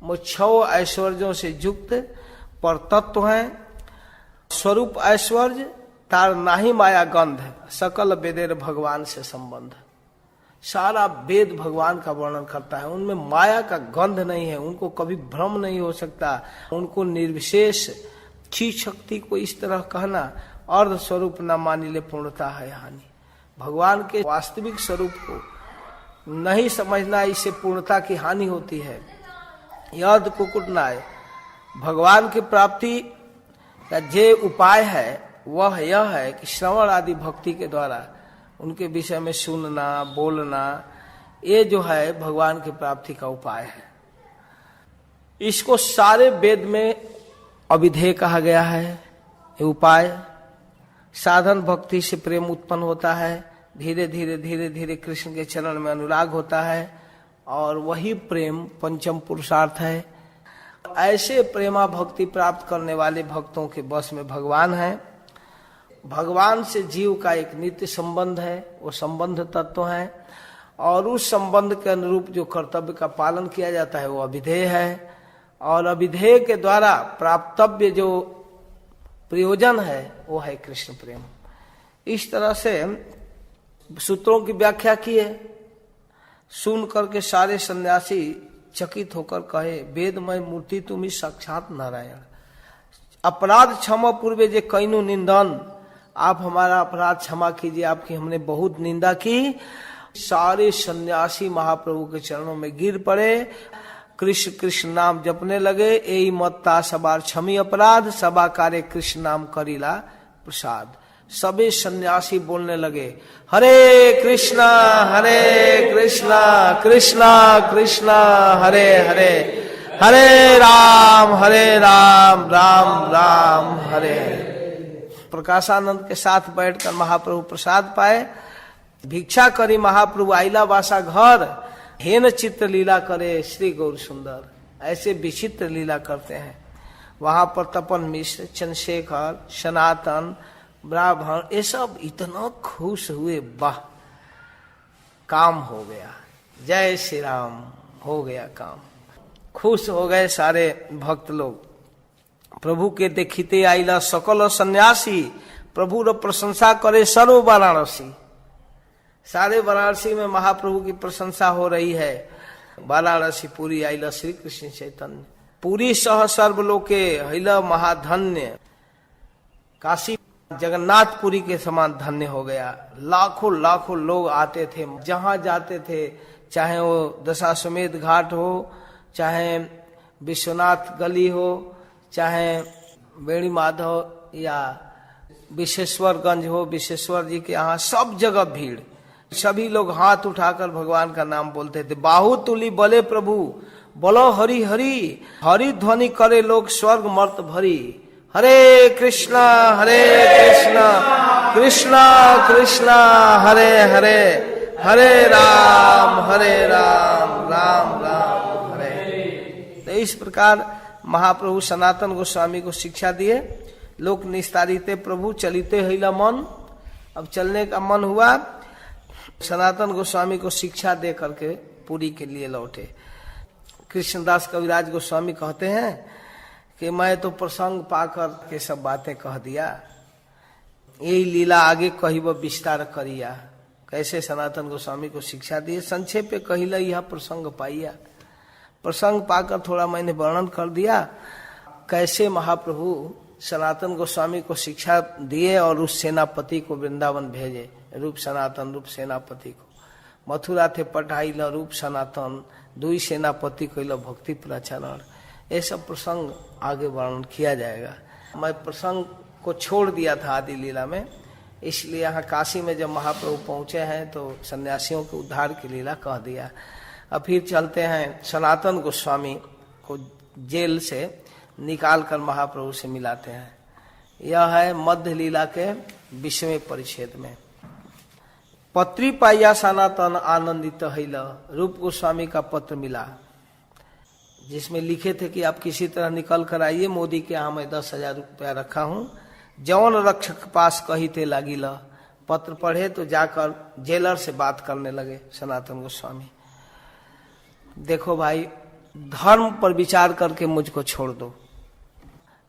वो 6 ऐश्वर्यों से युक्त परतत्व है। स्वरूप ऐश्वर्य तार नाही माया गंध, सकल वेदेर भगवान से संबंध। सारा वेद भगवान का वर्णन करता है। उनमें माया का गंध नहीं है, उनको कभी भ्रम नहीं हो सकता। उनको निर्विशेष चीज शक्ति को इस तरह कहना अर्ध स्वरूप न मानिले पूर्णता है हानि। भगवान के वास्तविक स्वरूप को नहीं समझना, इससे पूर्णता की हानि होती है। यद कुकुट नाय, भगवान की प्राप्ति का जे उपाय है वह यह है कि श्रवण आदि भक्ति के द्वारा उनके विषय में सुनना बोलना, ये जो है भगवान की प्राप्ति का उपाय है। इसको सारे वेद में अविधेय कहा गया है। ये उपाय साधन भक्ति से प्रेम उत्पन्न होता है। धीरे धीरे धीरे धीरे कृष्ण के चरण में अनुराग होता है और वही प्रेम पंचम पुरुषार्थ है। ऐसे प्रेमा भक्ति प्राप्त करने वाले भक्तों के बस में भगवान है। भगवान से जीव का एक नित्य संबंध है, वो संबंध तत्व है। और उस संबंध के अनुरूप जो कर्तव्य का पालन किया जाता है वो अविधेय है। और अविधेय के द्वारा प्राप्तव्य जो प्रयोजन है वो है कृष्ण प्रेम। इस तरह से सूत्रों की व्याख्या की है। सुन करके सारे सन्यासी चकित होकर कहे, वेदमय मूर्ति तुम्ही साक्षात नारायण। अपराध क्षमा पूर्वे जे कैनु निंदन, आप हमारा अपराध क्षमा कीजिए, आपकी हमने बहुत निंदा की। सारे सन्यासी महाप्रभु के चरणों में गिर पड़े, कृष्ण कृष्ण नाम जपने लगे। एई मत्ता सबार क्षमी अपराध, सबा कार्य कृष्ण नाम करीला प्रसाद। सबे सन्यासी बोलने लगे, हरे कृष्णा कृष्णा कृष्णा हरे हरे, हरे राम राम राम हरे हरे। प्रकाशानंद के साथ बैठकर महाप्रभु प्रसाद पाए। भिक्षा करी महाप्रभु आइला वासा घर, हेन चित्र लीला करे श्री गौर सुंदर। ऐसे विचित्र लीला करते हैं। वहां पर तपन मिश्र, चंद्रशेखर, सनातन, ब्राह्मण, ये सब इतना खुश हुए, वाह काम हो गया, जय श्री राम, हो गया काम। खुश हो गए सारे भक्त लोग। प्रभु के देखिते आइला सकल सन्यासी, प्रभु रो प्रशंसा करे सर्व वाराणसी। सारे वाराणसी में महाप्रभु की प्रशंसा हो रही है। वाराणसी पूरी आइला श्री कृष्ण चैतन्य, पूरी सह सर्वलोके हिला महाधन्य। काशी जगन्नाथपुरी के समान धन्य हो गया। लाखों लाखों लोग आते थे, जहां जाते थे, चाहे वो दशाश्वमेध घाट हो, चाहे विश्वनाथ गली हो, चाहे बेणी माधव या विशेश्वरगंज हो, विशेश्वर जी के यहाँ सब जगह भीड़। सभी लोग हाथ उठाकर भगवान का नाम बोलते थे। बाहु तुली बले प्रभु, बोलो हरि हरि, हरि ध्वनि करे लोग स्वर्ग मर्त भरी। हरे कृष्णा कृष्णा कृष्णा हरे हरे, हरे राम राम राम हरे। तो इस प्रकार महाप्रभु सनातन गोस्वामी को शिक्षा दिए। लोक निस्तारिते प्रभु चलिते हिला मन। अब चलने का मन हुआ, सनातन गोस्वामी को शिक्षा दे करके पुरी के लिए लौटे। कृष्णदास कविराज गोस्वामी कहते हैं कि मैं तो प्रसंग पाकर के सब बातें कह दिया, यही लीला आगे कहिब विस्तार करिया। कैसे सनातन गोस्वामी को शिक्षा दिए, संक्षेप पे कहिला यह प्रसंग पाइया। प्रसंग पाकर थोड़ा मैंने वर्णन कर दिया, कैसे महाप्रभु सनातन गोस्वामी को शिक्षा दिए और उस सेनापति को वृंदावन भेजे, रूप सनातन रूप सेनापति को। मथुरा थे पठाइल रूप सनातन, दुई सेनापति को भक्ति प्रचरण। ये सब प्रसंग आगे वर्णन किया जाएगा। मैं प्रसंग को छोड़ दिया था आदि लीला में, इसलिए यहाँ काशी में जब महाप्रभु पहुंचे हैं तो सन्यासियों के उद्धार की लीला कह दिया। अब फिर चलते हैं, सनातन गोस्वामी को जेल से निकाल कर महाप्रभु से मिलाते हैं। यह है मध्य लीला के 20वें परिच्छेद में। पत्री पाइया सनातन आनंदित हिल, रूप गोस्वामी का पत्र मिला जिसमें लिखे थे कि आप किसी तरह निकल कर आइए, मोदी के यहाँ मैं 10,000 रुपया रखा हूँ, जौन रक्षक पास कही थे लागिल। पत्र पढ़े तो जाकर जेलर से बात करने लगे सनातन गोस्वामी, देखो भाई धर्म पर विचार करके मुझको छोड़ दो,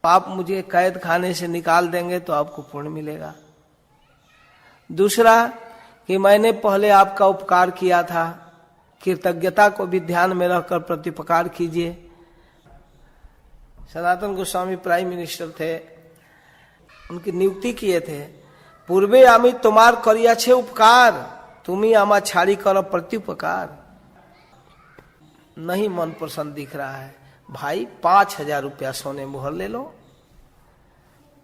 आप मुझे कैद खाने से निकाल देंगे तो आपको पुण्य मिलेगा। दूसरा कि मैंने पहले आपका उपकार किया था, कृतज्ञता को भी ध्यान में रखकर प्रतिपकार कीजिए। सनातन गोस्वामी प्राइम मिनिस्टर थे, उनकी नियुक्ति किए थे। पूर्वे आमी तुम्हार करिया छे उपकार, तुम्ही आमा छाड़ी कर प्रत्युपकार। नहीं मन प्रसन्न दिख रहा है भाई, 5,000 रुपया सोने मुहर ले लो,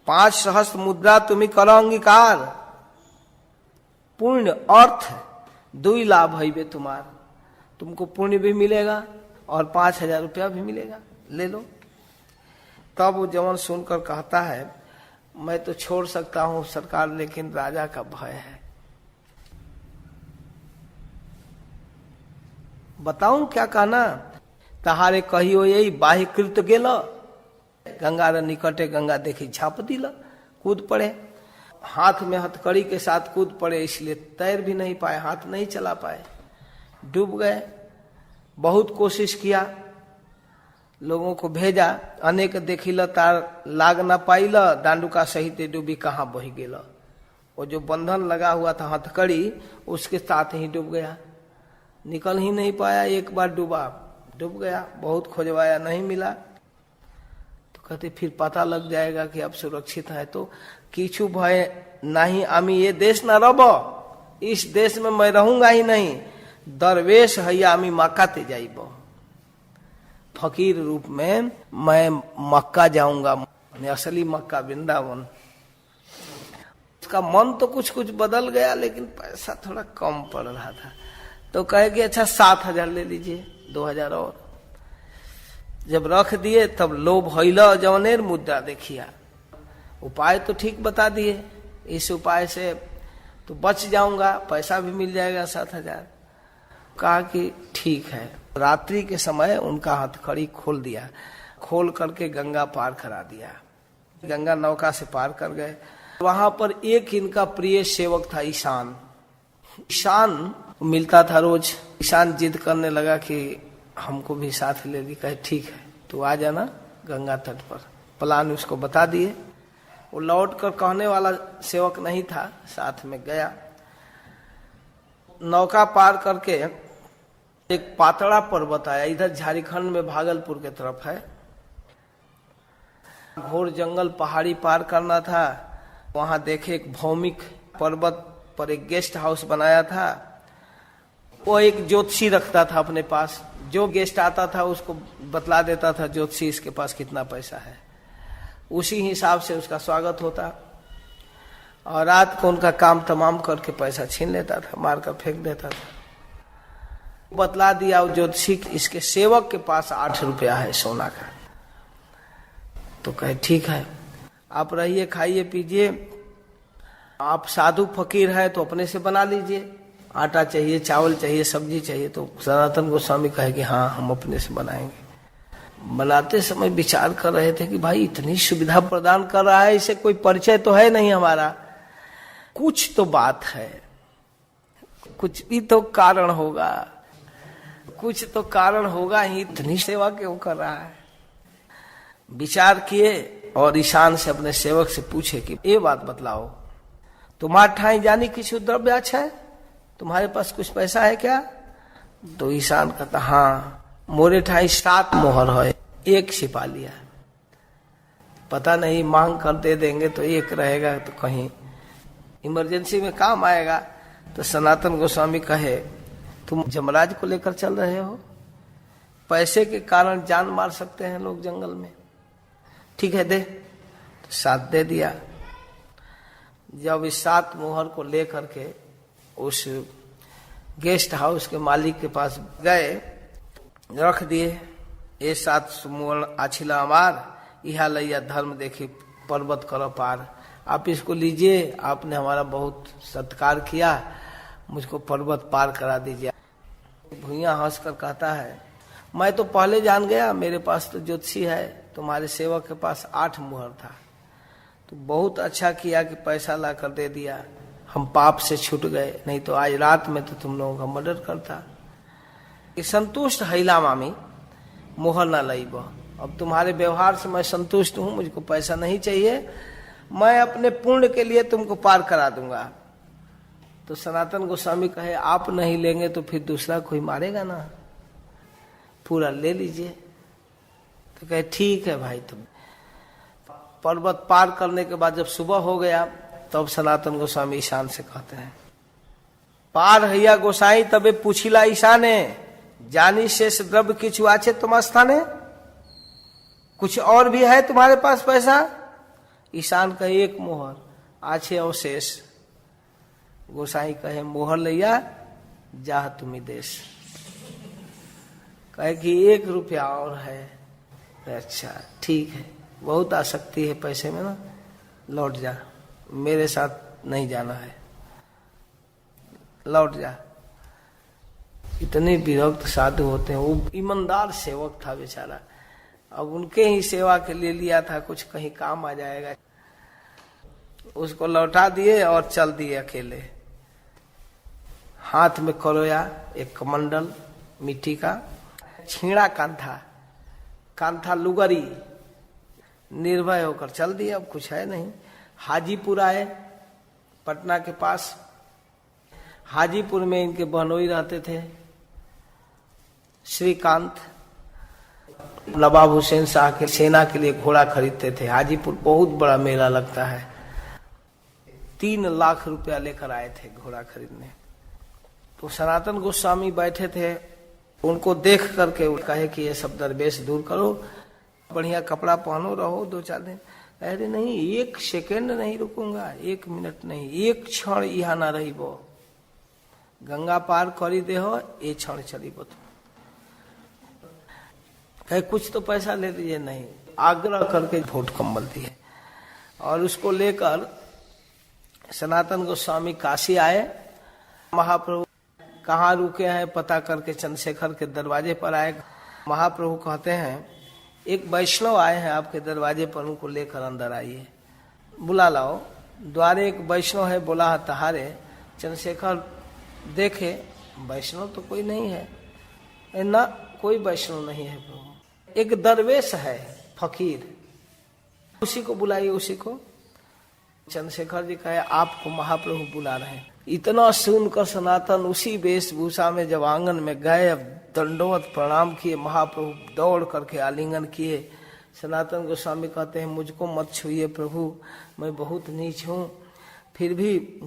5 सहस्त्र मुद्रा तुम्ही करो अंगीकार, पुण्य अर्थ 2 लाभ है तुम्हार, तुमको पुण्य भी मिलेगा और 5,000 रुपया भी मिलेगा, ले लो। तब वो जवान सुनकर कहता है मैं तो छोड़ सकता हूं सरकार, लेकिन राजा का भय है। बताऊं क्या कहना, तहारे कहियो यही बाह्य कृत गेल, गंगा रे निकटे गंगा देखी झाप दिल, कूद पड़े। हाथ में हथकड़ी के साथ कूद पड़े, इसलिए तैर भी नहीं पाए, हाथ नहीं चला पाए, डूब गए। बहुत कोशिश किया, लोगों को भेजा, अनेक देखिल तार लाग न पाइल, डांडुका सहित डूबी कहाँ बही गेल। वो जो बंधन लगा हुआ था हथकड़ी, उसके साथ ही डूब गया, निकल ही नहीं पाया। एक बार डूब गया, बहुत खोजवाया नहीं मिला, तो कहते फिर पता लग जाएगा कि अब सुरक्षित है। तो किछु भय नहीं, आमी ये देश न रब, इस देश में मैं रहूंगा ही नहीं, दरवेश है आमी मक्का ते जाइब, फकीर रूप में मैं मक्का जाऊंगा, असली मक्का वृंदावन। उसका मन तो कुछ कुछ बदल गया, लेकिन पैसा थोड़ा कम पड़ रहा था, तो कहे कि अच्छा 7,000 ले लीजिए, 2,000 और। जब रख दिए तब लोभ हैला जवनेर मुद्रा देखिया। उपाय तो ठीक बता दिए, इस उपाय से तो बच जाऊंगा, पैसा भी मिल जाएगा 7,000। कहा कि ठीक है। रात्रि के समय उनका हथकड़ी खोल दिया, खोल करके गंगा पार करा दिया। गंगा नौका से पार कर गए। वहां पर एक इनका प्रिय सेवक था ईशान। ईशान मिलता था रोज। ईशान जिद करने लगा कि हमको भी साथ ले ली। कहे ठीक है, तू आ जाना गंगा तट पर। प्लान उसको बता दिए। वो लौट कर कहने वाला सेवक नहीं था, साथ में गया। नौका पार करके एक पातड़ा पर्वत आया, इधर झारखंड में भागलपुर के तरफ है। घोर जंगल पहाड़ी पार करना था। वहां देखे एक भौमिक पर्वत पर एक गेस्ट हाउस बनाया था। वो एक ज्योतिषी रखता था अपने पास, जो गेस्ट आता था उसको बतला देता था ज्योतिषी इसके पास कितना पैसा है, उसी हिसाब से उसका स्वागत होता। और रात को उनका काम तमाम करके पैसा छीन लेता था, मारकर फेंक देता था। बतला दिया ज्योतिषी इसके सेवक के पास 8 रुपया है सोना का। तो कहे ठीक है, आप रहिए, खाइए पीजिए, आप साधु फकीर है तो अपने से बना लीजिए। आटा चाहिए, चावल चाहिए, सब्जी चाहिए। तो सनातन गोस्वामी कहे कि हाँ हम अपने से बनाएंगे। बनाते समय विचार कर रहे थे कि भाई इतनी सुविधा प्रदान कर रहा है, इसे कोई परिचय तो है नहीं हमारा, कुछ तो बात है, कुछ भी तो कारण होगा, कुछ तो कारण होगा ही, इतनी सेवा क्यों कर रहा है। विचार किए और ईशान से अपने सेवक से पूछे कि ये बात बतलाओ, तुम्हारे ठाई जानी किसी द्रव्य अच्छा है, तुम्हारे पास कुछ पैसा है क्या? तो ईशान कहता हाँ, मोरे ठाई 7 मोहर है, 1 छिपा लिया, पता नहीं मांग कर दे देंगे तो 1 रहेगा तो कहीं इमरजेंसी में काम आएगा। तो सनातन गोस्वामी कहे तुम जमराज को लेकर चल रहे हो, पैसे के कारण जान मार सकते हैं लोग जंगल में, ठीक है दे। तो 7 दे दिया। जब इस 7 मोहर को लेकर के उस गेस्ट हाउस के मालिक के पास गए, रख दिए, ये 7 सुमोहर आछिला अमार, यह लैया धर्म देखी पर्वत करो पार, आप इसको लीजिए, आपने हमारा बहुत सत्कार किया, मुझको पर्वत पार करा दीजिए। भुइयां हंसकर कहता है मैं तो पहले जान गया, मेरे पास तो ज्योतिषी है, तुम्हारे सेवक के पास 8 मुहर था, तो बहुत अच्छा किया कि पैसा ला कर दे दिया, हम पाप से छूट गए, नहीं तो आज रात में तो तुम लोगों का मर्डर करता। कि संतुष्ट हैला मामी मोहर ना लईब, अब तुम्हारे व्यवहार से मैं संतुष्ट हूं, मुझको पैसा नहीं चाहिए, मैं अपने पुण्य के लिए तुमको पार करा दूंगा। तो सनातन गोस्वामी कहे आप नहीं लेंगे तो फिर दूसरा कोई मारेगा ना, पूरा ले लीजिए। तो कहे ठीक है भाई। तुम पर्वत पार करने के बाद जब सुबह हो गया, तब सनातन गोस्वामी ईशान से कहते हैं पार हैया गोसाई तबे पूछिला ईशाने, जानी शेष द्रव्य किछु आछे तुम स्थाने, कुछ और भी है तुम्हारे पास पैसा? ईशान कहे 1 मोहर आछे अवशेष। गोसाई कहे मोहर लैया जाह तुम्ही देश। कहे कि 1 रुपया और है। अच्छा ठीक है, बहुत आसक्ति है पैसे में ना, लौट जा, मेरे साथ नहीं जाना है, लौट जा। इतने विरक्त साधु होते हैं। वो ईमानदार सेवक था बेचारा, अब उनके ही सेवा के लिए लिया था, कुछ कहीं काम आ जाएगा। उसको लौटा दिए और चल दिए अकेले। हाथ में करोया एक कमंडल मिट्टी का, छीड़ा कांथा लुगरी, निर्भय होकर चल दिए, अब कुछ है नहीं। हाजीपुर आए, पटना के पास। हाजीपुर में इनके बहनोई रहते थे, श्रीकांत। नवाब हुसैन शाह के सेना के लिए घोड़ा खरीदते थे। हाजीपुर बहुत बड़ा मेला लगता है, 3 लाख रुपया लेकर आए थे घोड़ा खरीदने। तो सनातन गोस्वामी बैठे थे, उनको देख करके कहे कि ये सब दरवेश दूर करो, बढ़िया कपड़ा पहनो, रहो 2-4 दिन। अरे नहीं, 1 सेकेंड नहीं रुकूंगा, 1 मिनट नहीं, 1 क्षण यहाँ ना रही वो, गंगा पार करी दे हो, ये क्षण चली वो। कहे कुछ तो पैसा ले दीजिए। नहीं, आग्रह करके भोट कंबल दिए। और उसको लेकर सनातन गोस्वामी काशी आए। महाप्रभु कहाँ रुके हैं पता करके चंद्रशेखर के दरवाजे पर आए। महाप्रभु कहते हैं एक वैष्णव आए हैं आपके दरवाजे पर, उनको लेकर अंदर आइए, बुला लाओ। द्वारे एक वैष्णव है, बोला तहारे। चंद्रशेखर देखे, वैष्णव तो कोई नहीं है ना, कोई वैष्णव नहीं है प्रभु, एक दरवेश है फकीर, उसी को बुलाइए, उसी को। चंद्रशेखर जी कहे आपको महाप्रभु बुला रहे हैं। इतना सुनकर सनातन उसी वेशभूषा में जब आंगन में गए, अब दंडवत प्रणाम किए, महाप्रभु दौड़ करके आलिंगन किए। सनातन गोस्वामी कहते हैं मुझको मत छुइए प्रभु, मैं बहुत नीच हूँ। फिर भी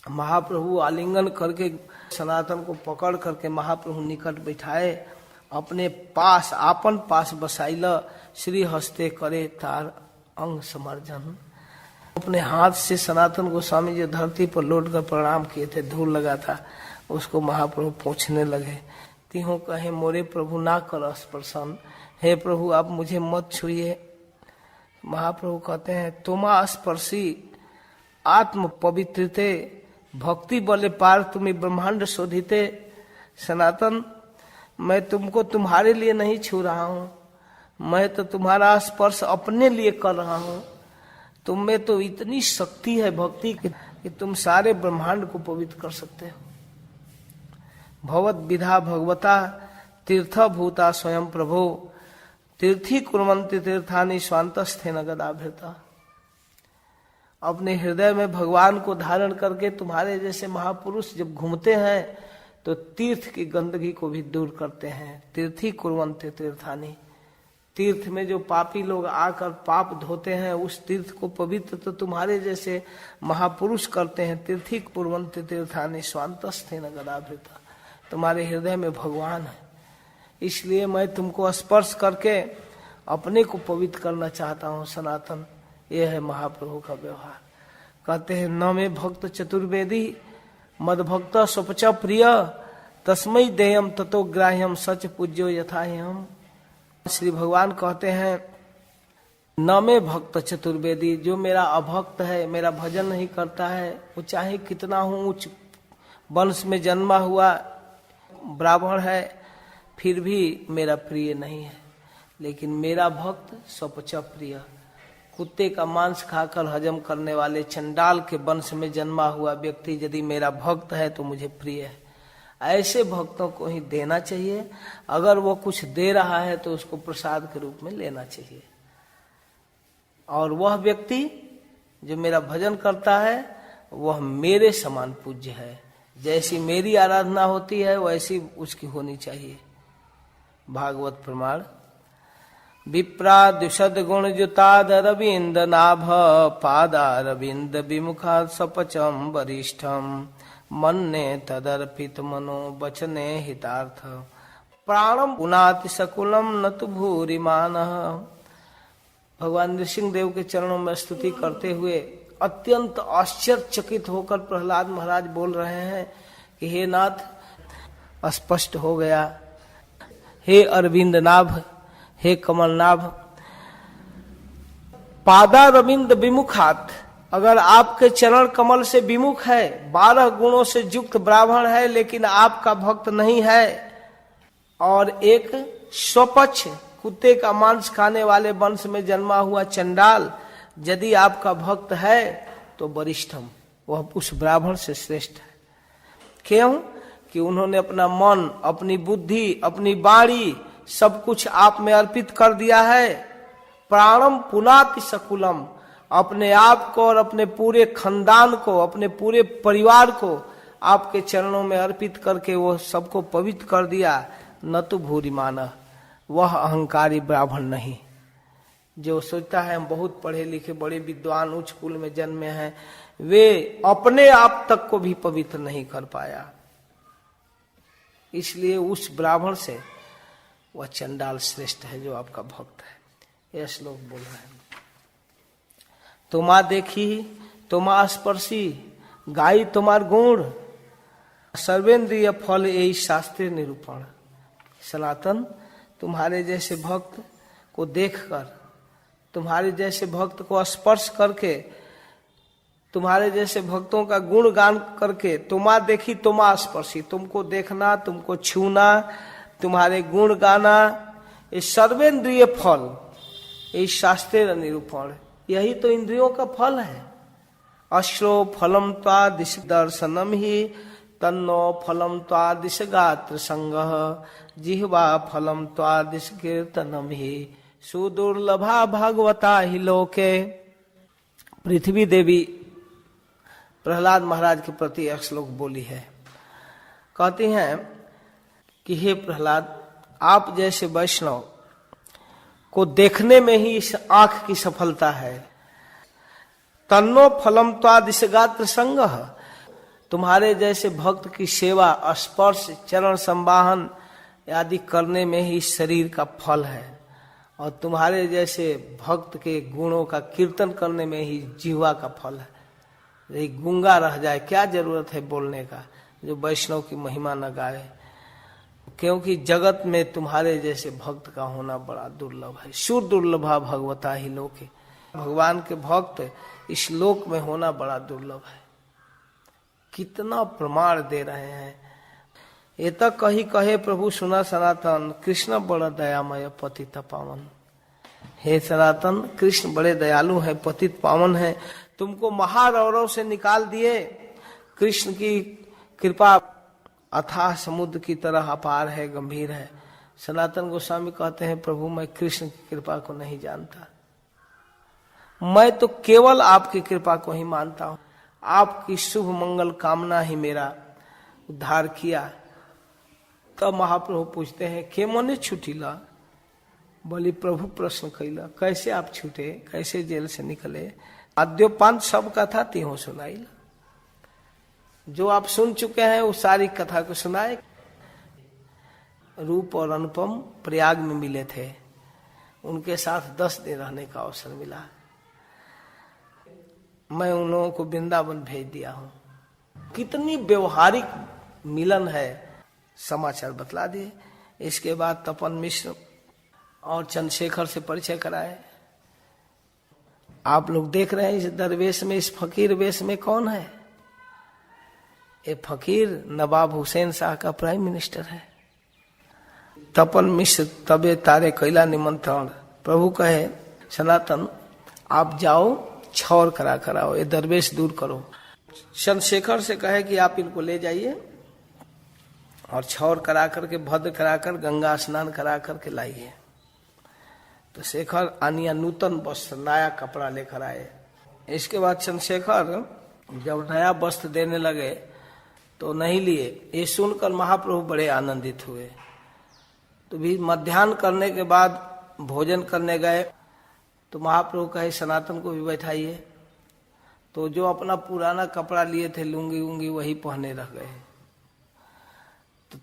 महाप्रभु आलिंगन करके सनातन को पकड़ करके महाप्रभु निकट बैठाए, अपने पास आपन पास बसाइला। श्री हस्ते करे तार अंग समर्जन। अपने हाथ से सनातन गोस्वामी जो धरती पर लौट कर प्रणाम किए थे, धूल लगा था, उसको महाप्रभु पोंछने लगे। तीहों कहे मोरे प्रभु ना कर स्पर्शन, हे प्रभु आप मुझे मत छुइए। महाप्रभु कहते हैं तुमा स्पर्शी आत्म पवित्रते, भक्ति बले पार तुम्हें ब्रह्मांड शोधिते। सनातन मैं तुमको तुम्हारे लिए नहीं छू रहा हूँ, मैं तो तुम्हारा स्पर्श अपने लिए कर रहा हूं। तुम में तो इतनी शक्ति है भक्ति कि तुम सारे ब्रह्मांड को पवित्र कर सकते हो। भगवत विधा भगवता तीर्थ भूता स्वयं प्रभो तीर्थी कुर्वन्ति तीर्थानि स्वांतस्थे न गदाभृता। अपने हृदय में भगवान को धारण करके तुम्हारे जैसे महापुरुष जब घूमते हैं तो तीर्थ की गंदगी को भी दूर करते हैं। तीर्थी कुर्वन्ति तीर्थानि, तीर्थ में जो पापी लोग आकर पाप धोते हैं उस तीर्थ को पवित्र तो तुम्हारे जैसे महापुरुष करते हैं। तीर्थी कुर्वन्ति तीर्थानि स्वांतस्थे न गदाभृता। तुम्हारे हृदय में भगवान है, इसलिए मैं तुमको स्पर्श करके अपने को पवित्र करना चाहता हूँ। सनातन, ये है महाप्रभु का व्यवहार। कहते हैं न में भक्त चतुर्वेदी मद भक्त स्वपच प्रिय तस्मै देयम ततो ग्राह्यम सच पूज्यो यथाह्यम। श्री भगवान कहते हैं न में भक्त चतुर्वेदी, जो मेरा अभक्त है, मेरा भजन नहीं करता है, वो चाहे कितना हूँ उच्च वंश में जन्मा हुआ ब्राह्मण है, फिर भी मेरा प्रिय नहीं है। लेकिन मेरा भक्त स्वपच प्रिय, कुत्ते का मांस खाकर हजम करने वाले चंडाल के वंश में जन्मा हुआ व्यक्ति यदि मेरा भक्त है तो मुझे प्रिय है। ऐसे भक्तों को ही देना चाहिए। अगर वो कुछ दे रहा है तो उसको प्रसाद के रूप में लेना चाहिए। और वह व्यक्ति जो मेरा भजन करता है वह मेरे समान पूज्य है। जैसी मेरी आराधना होती है वैसी उसकी होनी चाहिए। भागवत प्रमाण विप्रा द्विषद गुण जुताद रविंद नाभ पादारविंद विमुखा सपचम वरिष्ठम मन्ने तदर्पित मनो वचने हितार्थ प्राणम पुनाति सकुलम न तु भूरिमान। भगवान नृसिंह देव के चरणों में स्तुति करते हुए अत्यंत आश्चर्यचकित होकर प्रहलाद महाराज बोल रहे हैं कि हे नाथ, स्पष्ट हो गया, हे अरविंद नाभ, हे कमलनाभ, पादा रविंद विमुखात, अगर आपके चरण कमल से विमुख है, 12 गुणों से युक्त ब्राह्मण है लेकिन आपका भक्त नहीं है, और एक स्वपक्ष कुत्ते का मांस खाने वाले वंश में जन्मा हुआ चंडाल यदि आपका भक्त है तो वरिष्ठम, वह उस ब्राह्मण से श्रेष्ठ है। क्यों? कि उन्होंने अपना मन, अपनी बुद्धि, अपनी वाणी सब कुछ आप में अर्पित कर दिया है। प्राणम पुनाति सकुलम, अपने आप को और अपने पूरे खानदान को, अपने पूरे परिवार को आपके चरणों में अर्पित करके वो सबको पवित्र कर दिया। न तो भूरिमान, वह अहंकारी ब्राह्मण नहीं जो सोचता है हम बहुत पढ़े लिखे बड़े विद्वान उच्च कुल में जन्मे हैं, वे अपने आप तक को भी पवित्र नहीं कर पाया। इसलिए उस ब्राह्मण से वह चंडाल श्रेष्ठ है जो आपका भक्त है। यह श्लोक बोल रहा है। तुमा देखी तुमा स्पर्शी गाई तुम्हार गुण सर्वेंद्रिय फल यही शास्त्रीय निरूपण। सनातन, तुम्हारे जैसे भक्त को देखकर, तुम्हारे जैसे भक्त को स्पर्श करके, तुम्हारे जैसे भक्तों का गुण गान करके, तुमा देखी तुमा स्पर्शी, तुमको देखना, तुमको छूना, तुम्हारे गुण गाना, ये सर्वेंद्रिय फल, ये शास्त्रीय निरूपण, यही तो इंद्रियों का फल है। अश्रो फलम त्वा दिश दर्शनम ही तन्नो फलम त्वा दिश गात्र संगः जिह्वा फलम त्वा दिश कीर्तनम ही सुदुर्लभा भागवता ही लोके। पृथ्वी देवी प्रहलाद महाराज के प्रति एक श्लोक बोली है। कहती हैं कि हे प्रहलाद, आप जैसे वैष्णव को देखने में ही इस आंख की सफलता है। तन्नो फलम त्वादिशगात्र संगः, तुम्हारे जैसे भक्त की सेवा, स्पर्श, चरण संवाहन आदि करने में ही शरीर का फल है, और तुम्हारे जैसे भक्त के गुणों का कीर्तन करने में ही जीवा का फल है। यही गूंगा रह जाए, क्या जरूरत है बोलने का, जो वैष्णव की महिमा न गाए। क्योंकि जगत में तुम्हारे जैसे भक्त का होना बड़ा दुर्लभ है। सुर दुर्लभा भगवता ही लोके, भगवान के भक्त इस लोक में होना बड़ा दुर्लभ है। कितना प्रमाण दे रहे हैं। ये तक कही कहे प्रभु सुना सनातन, कृष्ण बड़ा दयामय पतित पावन। हे सनातन, कृष्ण बड़े दयालु हैं, पतित पावन हैं, तुमको महारौरव से निकाल दिए। कृष्ण की कृपा अथाह समुद्र की तरह अपार है, गंभीर है। सनातन गोस्वामी कहते हैं, प्रभु मैं कृष्ण की कृपा को नहीं जानता, मैं तो केवल आपकी कृपा को ही मानता हूं। आपकी शुभ मंगल कामना ही मेरा उद्धार किया। तब महाप्रभु पूछते हैं, के मने छुटीला? बोली, प्रभु प्रश्न कैला, कैसे आप छूटे, कैसे जेल से निकले? आद्योपांत सब कथा तीहों सुनाई। जो आप सुन चुके हैं उस सारी कथा को सुनाए। रूप और अनुपम प्रयाग में मिले थे, उनके साथ 10 दिन रहने का अवसर मिला। मैं उन लोगों को वृंदावन भेज दिया हूं। कितनी व्यवहारिक मिलन है, समाचार बतला दिए। इसके बाद तपन मिश्र और चंद्रशेखर से परिचय कराए। आप लोग देख रहे हैं इस दरवेश में, इस फकीर वेश में कौन है? ये फकीर नवाब हुसैन शाह का प्राइम मिनिस्टर है। तपन मिश्र तबे तारे कैला निमंत्रण। प्रभु कहे, सनातन आप जाओ, छौर करा कराओ, ये दरवेश दूर करो। चंद्रशेखर से कहे कि आप इनको ले जाइए और छौर करा करके, भद्र करा कर, गंगा स्नान करा करके लाइए। तो शेखर आनिया नूतन वस्त्र, नया कपड़ा लेकर आए। इसके बाद चंद्रशेखर जब नया वस्त्र देने लगे तो नहीं लिए। ये सुनकर महाप्रभु बड़े आनंदित हुए। तो भी मध्याह्न करने के बाद भोजन करने गए तो महाप्रभु कहे, सनातन को भी बैठाइए। तो जो अपना पुराना कपड़ा लिए थे, लुंगी उंगी, वही पहने रह गए। तो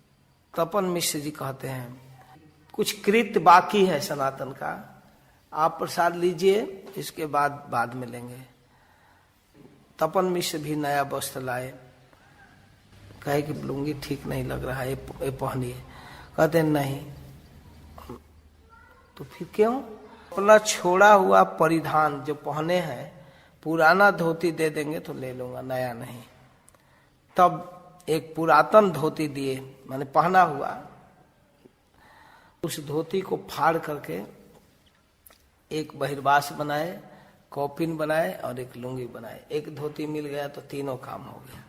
तपन मिश्र जी कहते हैं, कुछ कृत्य बाकी है सनातन का, आप प्रसाद लीजिए, इसके बाद में लेंगे। तपन मिश्र भी नया वस्त्र लाए। कहे कि लुंगी ठीक नहीं लग रहा है, ये पहनिए। कहते हैं नहीं। तो फिर क्यों? अपना छोड़ा हुआ परिधान जो पहने हैं, पुराना धोती दे देंगे तो ले लूंगा, नया नहीं। तब एक पुरातन धोती दिए, मैंने पहना हुआ। उस धोती को फाड़ करके एक बहिर्वास बनाए, कौपिन बनाए और एक लुंगी बनाए। एक धोती मिल गया तो तीनों काम हो गया।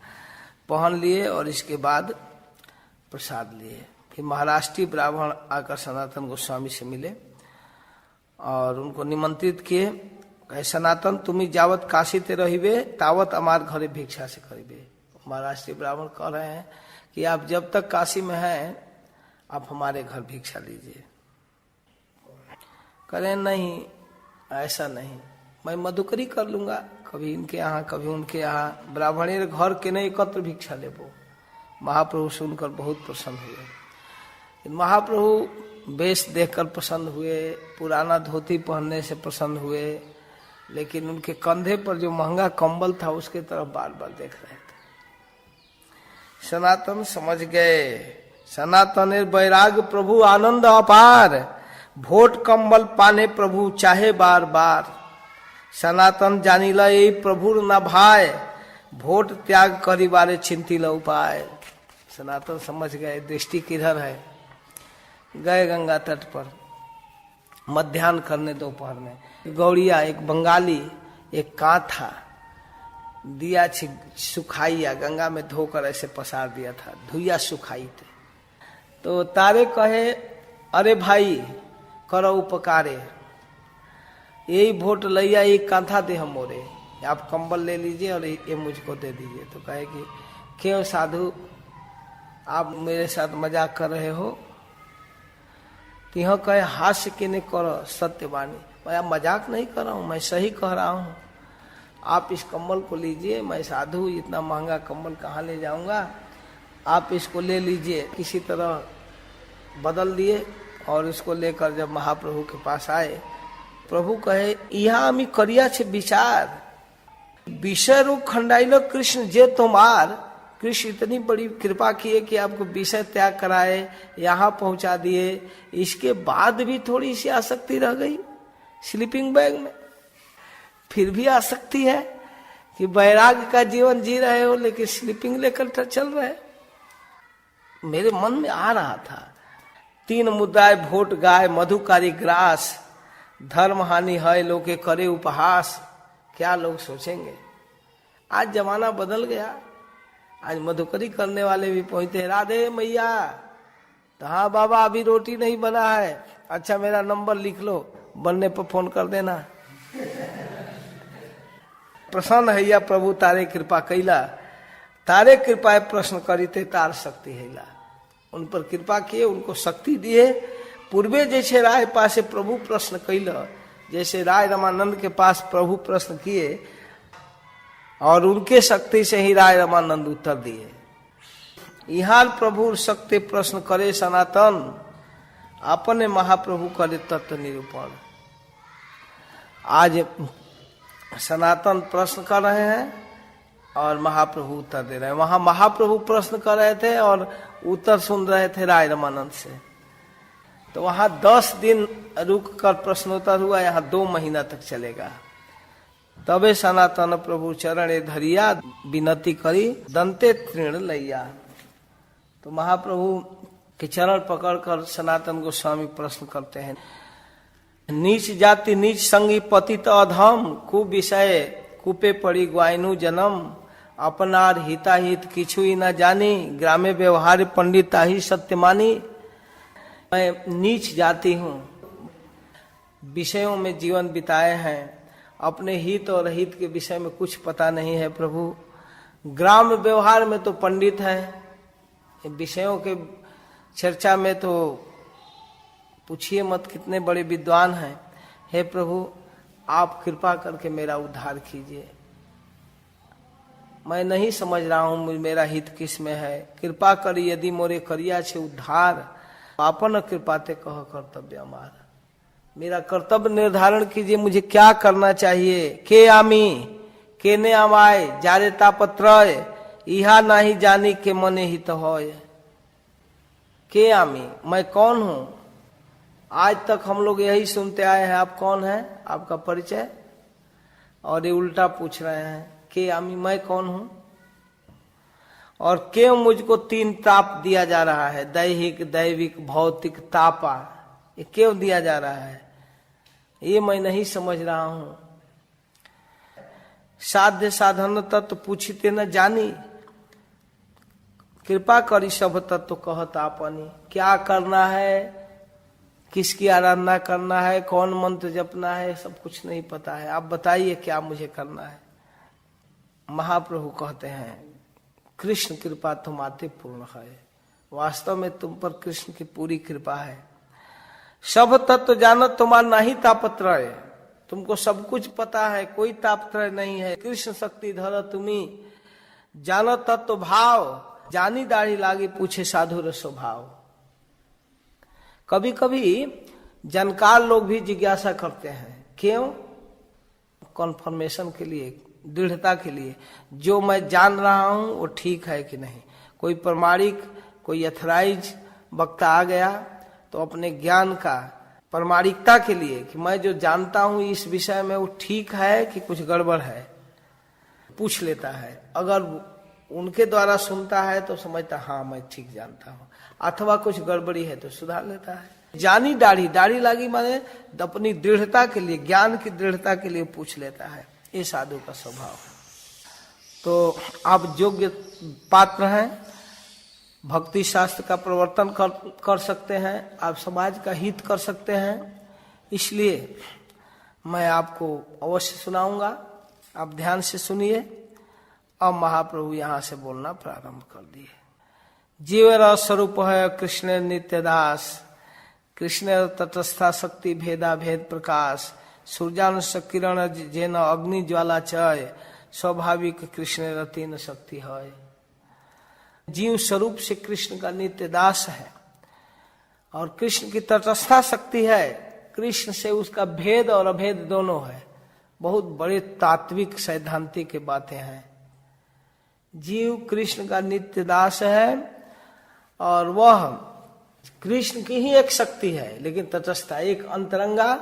पहन लिए और इसके बाद प्रसाद लिए। फिर महाराष्ट्रीय ब्राह्मण आकर सनातन गोस्वामी से मिले और उनको निमंत्रित किए। कहे, सनातन तुम्हें जावत काशी ते रहिबे तावत हमारे घरे भिक्षा से करिबे। महाराष्ट्रीय ब्राह्मण कह रहे हैं कि आप जब तक काशी में हैं आप हमारे घर भिक्षा लीजिए। करें नहीं, ऐसा नहीं, मैं मधुकरी कर लूंगा, कभी इनके यहाँ कभी उनके यहाँ, ब्राह्मणी घर के नहीं एकत्र भिक्षा लेबो। महाप्रभु सुनकर बहुत प्रसन्न हुए। महाप्रभु वेश देखकर प्रसन्न हुए, पुराना धोती पहनने से प्रसन्न हुए, लेकिन उनके कंधे पर जो महंगा कंबल था उसके तरफ बार बार देख रहे थे। सनातन समझ गए, सनातन वैराग प्रभु आनंद अपार, भोट कंबल पाने प्रभु चाहे बार बार। सनातन जानिला यही प्रभु न भाय, भोट त्याग करी बारे चिंतिला उपाय। सनातन समझ गए दृष्टि किधर है। गए गंगा तट पर मध्याह्न करने दोपहर में। गौड़िया एक बंगाली एक कांथा दिया सुखाइया गंगा में धोकर ऐसे पसार दिया था, धुइया सुखाई थे। तो तारे कहे, अरे भाई करो उपकारे, यही वोट लैया एक कांथा दे हम मोरे, आप कंबल ले लीजिए और ये मुझको दे दीजिए। तो कहे कि क्यों साधु आप मेरे साथ मजाक कर रहे हो? तो यह कहे, हास्य के नहीं करो सत्यवाणी, मैं मजाक नहीं कर रहा हूँ, मैं सही कह रहा हूँ। आप इस कंबल को लीजिए, मैं साधु इतना महंगा कंबल कहाँ ले जाऊंगा, आप इसको ले लीजिए। किसी तरह बदल दिए और इसको लेकर जब महाप्रभु के पास आए, प्रभु कहे, यहाँ हमी करिया छे विचार, विषय रूप खंडाइलो कृष्ण जे तुम्हार। कृष्ण इतनी बड़ी कृपा किए कि आपको विषय त्याग कराए, यहाँ पहुंचा दिए, इसके बाद भी थोड़ी सी आसक्ति रह गई स्लीपिंग बैग में। फिर भी आसक्ति है कि वैराग्य का जीवन जी रहे हो लेकिन स्लीपिंग लेकर चल रहे। मेरे मन में आ रहा था, 3 मुद्राएं भोट गाय मधुकारी ग्रास, धर्म हानि है लोके करे उपहास, क्या लोग सोचेंगे। आज जमाना बदल गया, आज मधुकरी करने वाले भी पहुंचते हैं, राधे मैया। तो हाँ बाबा अभी रोटी नहीं बना है, अच्छा मेरा नंबर लिख लो, बनने पर फोन कर देना। प्रसन्न हैया प्रभु तारे कृपा कैला, तारे कृपा प्रश्न करीते तार शक्ति हैला। उन पर कृपा किए, उनको शक्ति दिए। पूर्वे जैसे राय पासे प्रभु प्रश्न कैला, जैसे राय रमानंद के पास प्रभु प्रश्न किए और उनके शक्ति से ही राय रमानंद उत्तर दिए। यहाँ प्रभु शक्ति प्रश्न करे सनातन, अपने महाप्रभु करे तत्व निरूपण। आज सनातन प्रश्न कर रहे हैं और महाप्रभु उत्तर दे रहे हैं। वहां महाप्रभु प्रश्न कर रहे थे और उत्तर सुन रहे थे राय रमानंद से। तो वहां 10 दिन रुक कर प्रश्नोत्तर हुआ, यहाँ 2 महीना तक चलेगा। तबे सनातन प्रभु चरण धरिया, विनती करी दंते तृण लैया। तो महाप्रभु के चरण पकड़कर सनातन गोस्वामी प्रश्न करते हैं, नीच जाति नीच संगी पतित अधम, कु विषय कूपे पड़ी ग्वाइनु जन्म, अपनार हिताहित किछु ही न जानी, ग्रामे व्यवहार पंडिता ही सत्य मानी। मैं नीच जाति हूँ, विषयों में जीवन बिताए हैं, अपने हित और अहित के विषय में कुछ पता नहीं है प्रभु। ग्राम व्यवहार में तो पंडित है, विषयों के चर्चा में तो पूछिए मत कितने बड़े विद्वान हैं। हे प्रभु आप कृपा करके मेरा उद्धार कीजिए, मैं नहीं समझ रहा हूँ मेरा हित किस में है। कृपा करी यदि मोरे करिया छे उद्धार, आपन कृपा ते कह कर्तव्य हमारा। मेरा कर्तव्य निर्धारण कीजिए, मुझे क्या करना चाहिए। के आमी के ने आमाय जारे तापत्रय, इहा नहीं जानी के मने हित होय। के आमी मैं कौन हूँ। आज तक हम लोग यही सुनते आए हैं, आप कौन हैं, आपका परिचय, और ये उल्टा पूछ रहे हैं के आमी मैं कौन हूं। और क्यों मुझको 3 ताप दिया जा रहा है, दैहिक दैविक भौतिक तापा, ये क्यों दिया जा रहा है, ये मैं नहीं समझ रहा हूं। साध्य साधन तत्व पूछते न जानी, कृपा करी सब तत्व कहत आपनी। क्या करना है, किसकी आराधना करना है, कौन मंत्र जपना है, सब कुछ नहीं पता है। आप बताइए क्या मुझे करना है। महाप्रभु कहते हैं कृष्ण कृपा तुम्हारे पूर्ण है। वास्तव में तुम पर कृष्ण की पूरी कृपा है। सब तत्व जानत तुम्हारा नहीं तापत्रय, तुमको सब कुछ पता है, कोई तापत्रय नहीं है। कृष्ण शक्ति धर तुम्ही, जानत तत्व भाव, जानी दाढ़ी लागी पूछे साधु स्वभाव। कभी कभी जानकार लोग भी जिज्ञासा करते हैं, क्यों, कॉन्फर्मेशन के लिए, दृढ़ता के लिए, जो मैं जान रहा हूं वो ठीक है कि नहीं। कोई प्रमाणिक, कोई अथराइज वक्ता आ गया तो अपने ज्ञान का प्रमाणिकता के लिए कि मैं जो जानता हूं इस विषय में वो ठीक है कि कुछ गड़बड़ है, पूछ लेता है। अगर उनके द्वारा सुनता है तो समझता हाँ मैं ठीक जानता हूँ, अथवा कुछ गड़बड़ी है तो सुधार लेता है। जानी दाढ़ी, दाढ़ी लागी माने अपनी दृढ़ता के लिए, ज्ञान की दृढ़ता के लिए पूछ लेता है। ये साधु का स्वभाव है। तो आप योग्य पात्र हैं, भक्ति शास्त्र का प्रवर्तन कर सकते हैं, आप समाज का हित कर सकते हैं। इसलिए मैं आपको अवश्य सुनाऊंगा, आप ध्यान से सुनिए। अब महाप्रभु यहाँ से बोलना प्रारंभ कर दिए। जीव रस स्वरूप है कृष्ण नित्य दास, कृष्ण तटस्था शक्ति भेदा भेद प्रकाश, सूर्यानुष किरण जेन अग्नि ज्वाला चय, स्वाभाविक कृष्ण रतीन शक्ति है। जीव स्वरूप से कृष्ण का नित्य दास है और कृष्ण की तटस्था शक्ति है। कृष्ण से उसका भेद और अभेद दोनों है। बहुत बड़े तात्विक सैद्धांतिक की बातें हैं। जीव कृष्ण का नित्य दास है और वह कृष्ण की ही एक शक्ति है, लेकिन तटस्था, एक अंतरंगा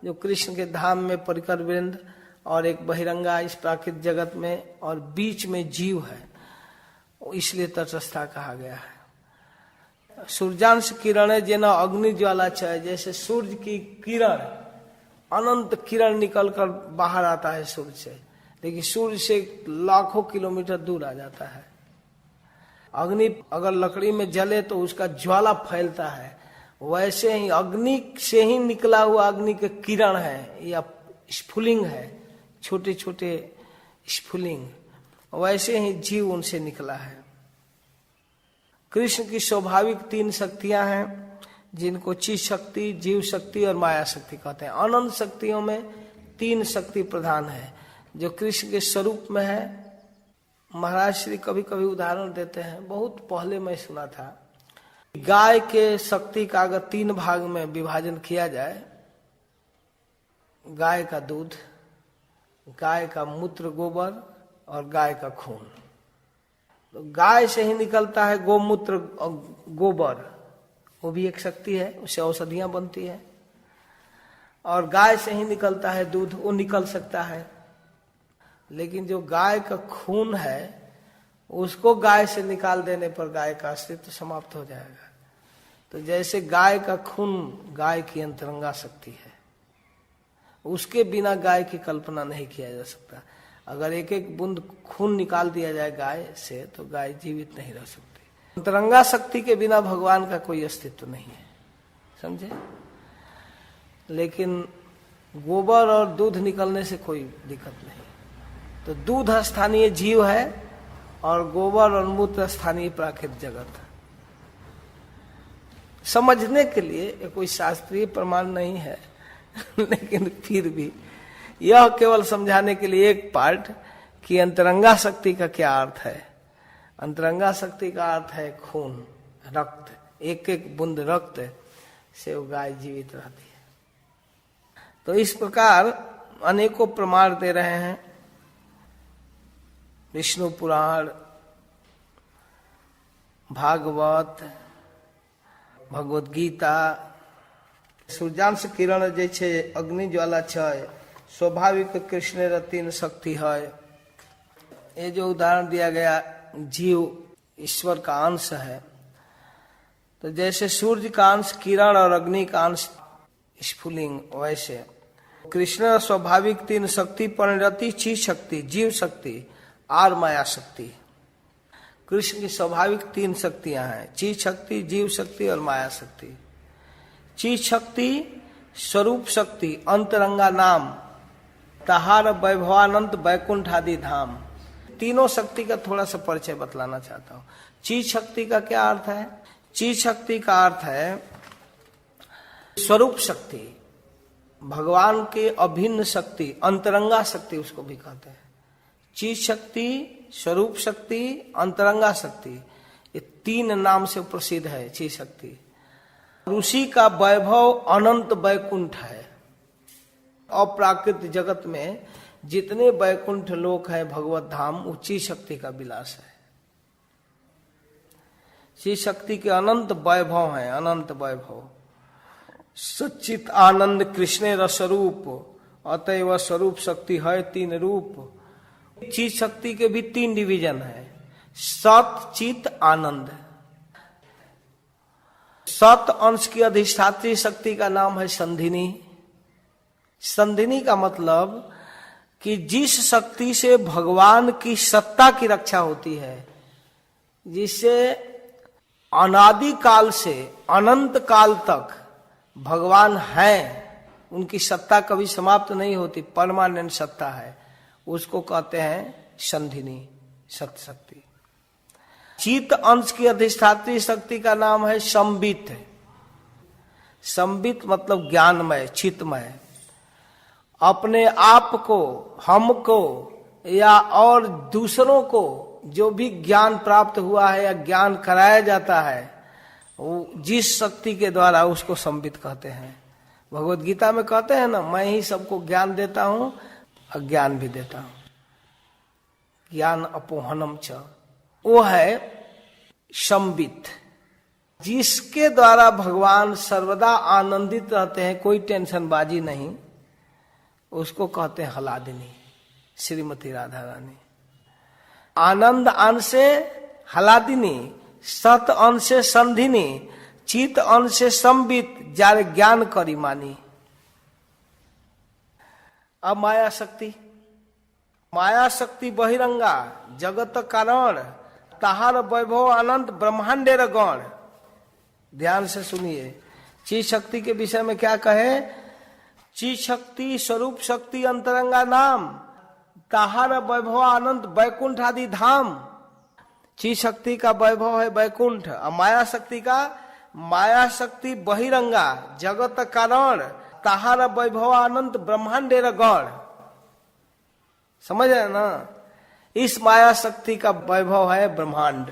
जो कृष्ण के धाम में परिकर वृंद और एक बहिरंगा इस प्राकृतिक जगत में, और बीच में जीव है, इसलिए तटस्था कहा गया है। सूर्यांश किरण जेना अग्नि ज्वाला चाहे, जैसे सूर्य की किरण अनंत किरण निकलकर बाहर आता है सूर्य से, लेकिन सूर्य से लाखों किलोमीटर दूर आ जाता है। अग्नि अगर लकड़ी में जले तो उसका ज्वाला फैलता है, वैसे ही अग्नि से ही निकला हुआ अग्नि के किरण है या स्फुलिंग है, छोटे छोटे स्फुलिंग, वैसे ही जीव उनसे निकला है। कृष्ण की स्वाभाविक 3 शक्तियां हैं, जिनको चित शक्ति, जीव शक्ति और माया शक्ति कहते हैं। अनंत शक्तियों में 3 शक्ति प्रधान है जो कृष्ण के स्वरूप में है। महाराज श्री कभी कभी उदाहरण देते हैं, बहुत पहले मैं सुना था, गाय के शक्ति का अगर 3 भाग में विभाजन किया जाए, गाय का दूध, गाय का मूत्र गोबर और गाय का खून। तो गाय से ही निकलता है गोमूत्र और गोबर, वो भी एक शक्ति है, उससे औषधियां बनती है। और गाय से ही निकलता है दूध, वो निकल सकता है। लेकिन जो गाय का खून है, उसको गाय से निकाल देने पर गाय का अस्तित्व समाप्त हो जाएगा। तो जैसे गाय का खून गाय की अंतरंगा शक्ति है, उसके बिना गाय की कल्पना नहीं किया जा सकता। अगर एक एक बूंद खून निकाल दिया जाए गाय से तो गाय जीवित नहीं रह सकती। अंतरंगा शक्ति के बिना भगवान का कोई अस्तित्व नहीं है, समझे। लेकिन गोबर और दूध निकलने से कोई दिक्कत नहीं। तो दूध स्थानीय जीव है और गोबर और मूत्र स्थानीय प्राकृतिक जगत। समझने के लिए कोई शास्त्रीय प्रमाण नहीं है लेकिन फिर भी यह केवल समझाने के लिए एक पार्ट कि अंतरंगा शक्ति का क्या अर्थ है। अंतरंगा शक्ति का अर्थ है खून, रक्त। एक एक बूंद रक्त से वो गाय जीवित रहती है। तो इस प्रकार अनेकों प्रमाण दे रहे हैं। विष्णु पुराण, भागवत, भगवत गीता, सूर्यांश किरण जैसे अग्नि ज्वाला छय, स्वाभाविक कृष्ण 3 शक्ति है। ये जो उदाहरण दिया गया, जीव ईश्वर का अंश है। तो जैसे सूर्य का अंश किरण और अग्नि का अंश स्फुलिंग, वैसे कृष्ण स्वाभाविक 3 शक्ति परिणति, चित शक्ति, जीव शक्ति और माया शक्ति। कृष्ण की स्वाभाविक 3 शक्तियां हैं, चित शक्ति, जीव शक्ति और माया शक्ति। चित शक्ति स्वरूप शक्ति, अंतरंगा नाम, तहार वैभवानंद वैकुंठ आदि धाम। तीनों शक्ति का थोड़ा सा परिचय बतलाना चाहता हूं। चित शक्ति का क्या अर्थ है? चित शक्ति का अर्थ है स्वरूप शक्ति, भगवान के अभिन्न शक्ति, अंतरंगा शक्ति उसको भी कहते हैं। चित शक्ति, स्वरूप शक्ति, अंतरंगा शक्ति, ये 3 नाम से प्रसिद्ध है चित शक्ति। ऋषि का वैभव अनंत वैकुंठ है। अप्राकृत जगत में जितने वैकुंठ लोक हैं, भगवत धाम, वो चित शक्ति का विलास है। चित शक्ति के अनंत वैभव हैं, अनंत वैभव। सच्चित आनंद कृष्ण रसरूप, अतएव स्वरूप शक्ति है 3 रूप। चित शक्ति के भी 3 डिवीजन है, सत, चित, आनंद। सत अंश की अधिष्ठात्री शक्ति का नाम है संधिनी। संधिनी का मतलब कि जिस शक्ति से भगवान की सत्ता की रक्षा होती है, जिससे अनादि काल से अनंत काल तक भगवान हैं, उनकी सत्ता कभी समाप्त नहीं होती, परमानेंट सत्ता है, उसको कहते हैं संधिनी सत्य शक्ति। चित अंश की अधिष्ठात्री शक्ति का नाम है संबित। संबित मतलब ज्ञानमय, चितमय। अपने आप को, हमको या और दूसरों को जो भी ज्ञान प्राप्त हुआ है या ज्ञान कराया जाता है, वो जिस शक्ति के द्वारा, उसको संबित कहते हैं। भगवत गीता में कहते हैं ना, मैं ही सबको ज्ञान देता हूं और ज्ञान भी देता हूं, ज्ञान अपोहनम च। वो है संबित, जिसके द्वारा भगवान सर्वदा आनंदित रहते हैं, कोई टेंशन बाजी नहीं, उसको कहते हैं हलादिनी, श्रीमती राधा रानी। आनंद अंश से हलादिनी, सत अंश से संधिनी, चित अंश से संबित, जारे ज्ञान करी मानी। अब माया शक्ति, माया शक्ति बहिरंगा जगत कारण ताहार वैभव अनंत ब्रह्मांडेर गण। ध्यान से सुनिए, चीज शक्ति के विषय में क्या कहे? चीज शक्ति स्वरूप शक्ति अंतरंगा नाम, ताहार वैभव अनंत वैकुंठ आदि धाम। चीज शक्ति का वैभव है वैकुंठ, और माया शक्ति का, माया शक्ति बहिरंगा जगत कारण ताहार वैभव अनंत ब्रह्मांडेर गण। समझ रहे ना? इस माया शक्ति का वैभव है ब्रह्मांड,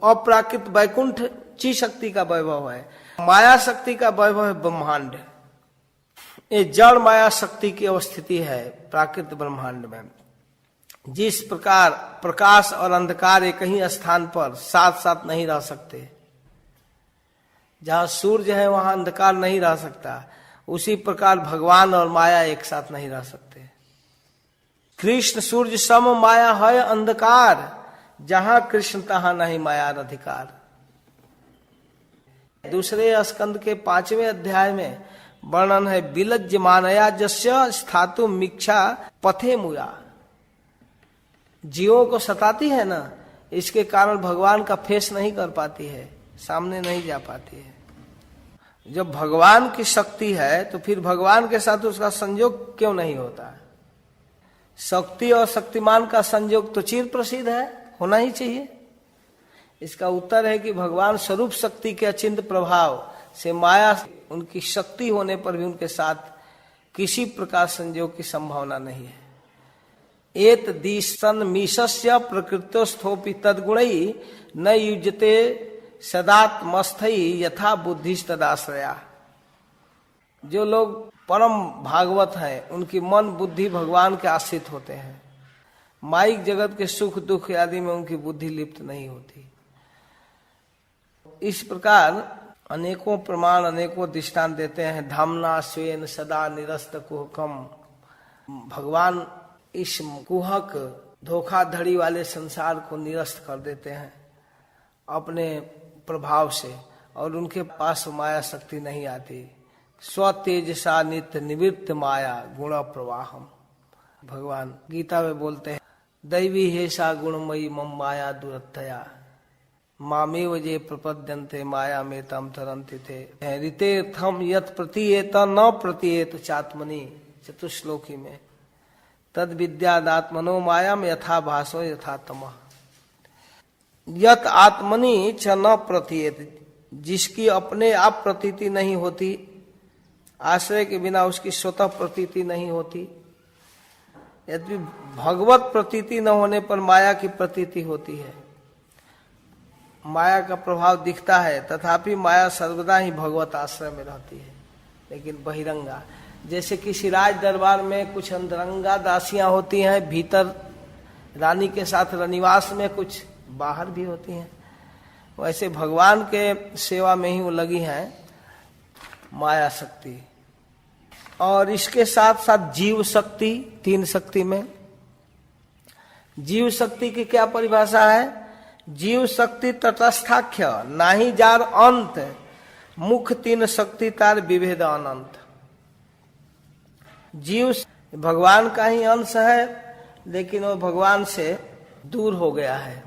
अप्राकृत वैकुंठ चीज शक्ति का वैभव है, माया शक्ति का वैभव है ब्रह्मांड। ये जड़ माया शक्ति की अवस्थिति है प्राकृत ब्रह्मांड में। जिस प्रकार प्रकाश और अंधकार एक ही स्थान पर साथ साथ नहीं रह सकते, जहां सूर्य है वहां अंधकार नहीं रह सकता, उसी प्रकार भगवान और माया एक साथ नहीं रह सकते। कृष्ण सूर्य सम माया है अंधकार, जहां कृष्ण तहां नहीं माया अधिकार। दूसरे स्कंद के 5वें अध्याय में वर्णन है, विलज्ज मानया जस्य स्थातु मिक्षा पथे मुया। जीवों को सताती है ना, इसके कारण भगवान का फेस नहीं कर पाती है, सामने नहीं जा पाती है। जब भगवान की शक्ति है तो फिर भगवान के साथ उसका संयोग क्यों नहीं होता? शक्ति और शक्तिमान का संयोग तो चिर प्रसिद्ध है, होना ही चाहिए। इसका उत्तर है कि भगवान स्वरूप शक्ति के अचिंत्य प्रभाव से माया उनकी शक्ति होने पर भी उनके साथ किसी प्रकार संयोग की संभावना नहीं है। एत दिशन मीशस्य प्रकृतस्थोपि तद्गुणई न युज्यते सदात्मस्थई यथा बुद्धिस्तदाश्रया। जो लोग परम भागवत हैं उनकी मन बुद्धि भगवान के आश्रित होते हैं, माइक जगत के सुख दुख आदि में उनकी बुद्धि लिप्त नहीं होती। इस प्रकार अनेकों प्रमाण अनेकों दृष्टांत देते हैं। धामना स्वेन सदा निरस्त कुहकम, भगवान इस कुहक धोखाधड़ी वाले संसार को निरस्त कर देते हैं अपने प्रभाव से, और उनके पास माया शक्ति नहीं आती। स्वतेजसा नित्य निवृत्त माया गुण प्रवाहम। भगवान गीता में बोलते हैं, दैवी हेसा गुणमयी मम माया दुरत्तया मामेव जे प्रपद्यन्ते माया में तम तरन्ति थे ऋतेर्थम यत प्रतीयेत न प्रतीयेत चात्मनि। चतुश्लोकी में तद विद्यादात्मनो माया में यथा भासो यथा तमः। यत आत्मनि च न प्रतीयेत, जिसकी अपने आप प्रतीति नहीं होती, आश्रय के बिना उसकी स्वतः प्रतीति नहीं होती। यदि भगवत प्रतीति न होने पर माया की प्रतीति होती है, माया का प्रभाव दिखता है, तथापि माया सर्वदा ही भगवत आश्रय में रहती है, लेकिन बहिरंगा। जैसे किसी राज दरबार में कुछ अंतरंगा दासियां होती हैं, भीतर रानी के साथ रनिवास में, कुछ बाहर भी होती हैं, वैसे भगवान के सेवा में ही वो लगी हैं माया शक्ति। और इसके साथ साथ जीव शक्ति, तीन शक्ति में जीव शक्ति की क्या परिभाषा है? जीव शक्ति तटस्थाख्य नाही जार अंत, मुख तीन शक्ति तार विभेद अनंत। जीव भगवान का ही अंश है, लेकिन वो भगवान से दूर हो गया है।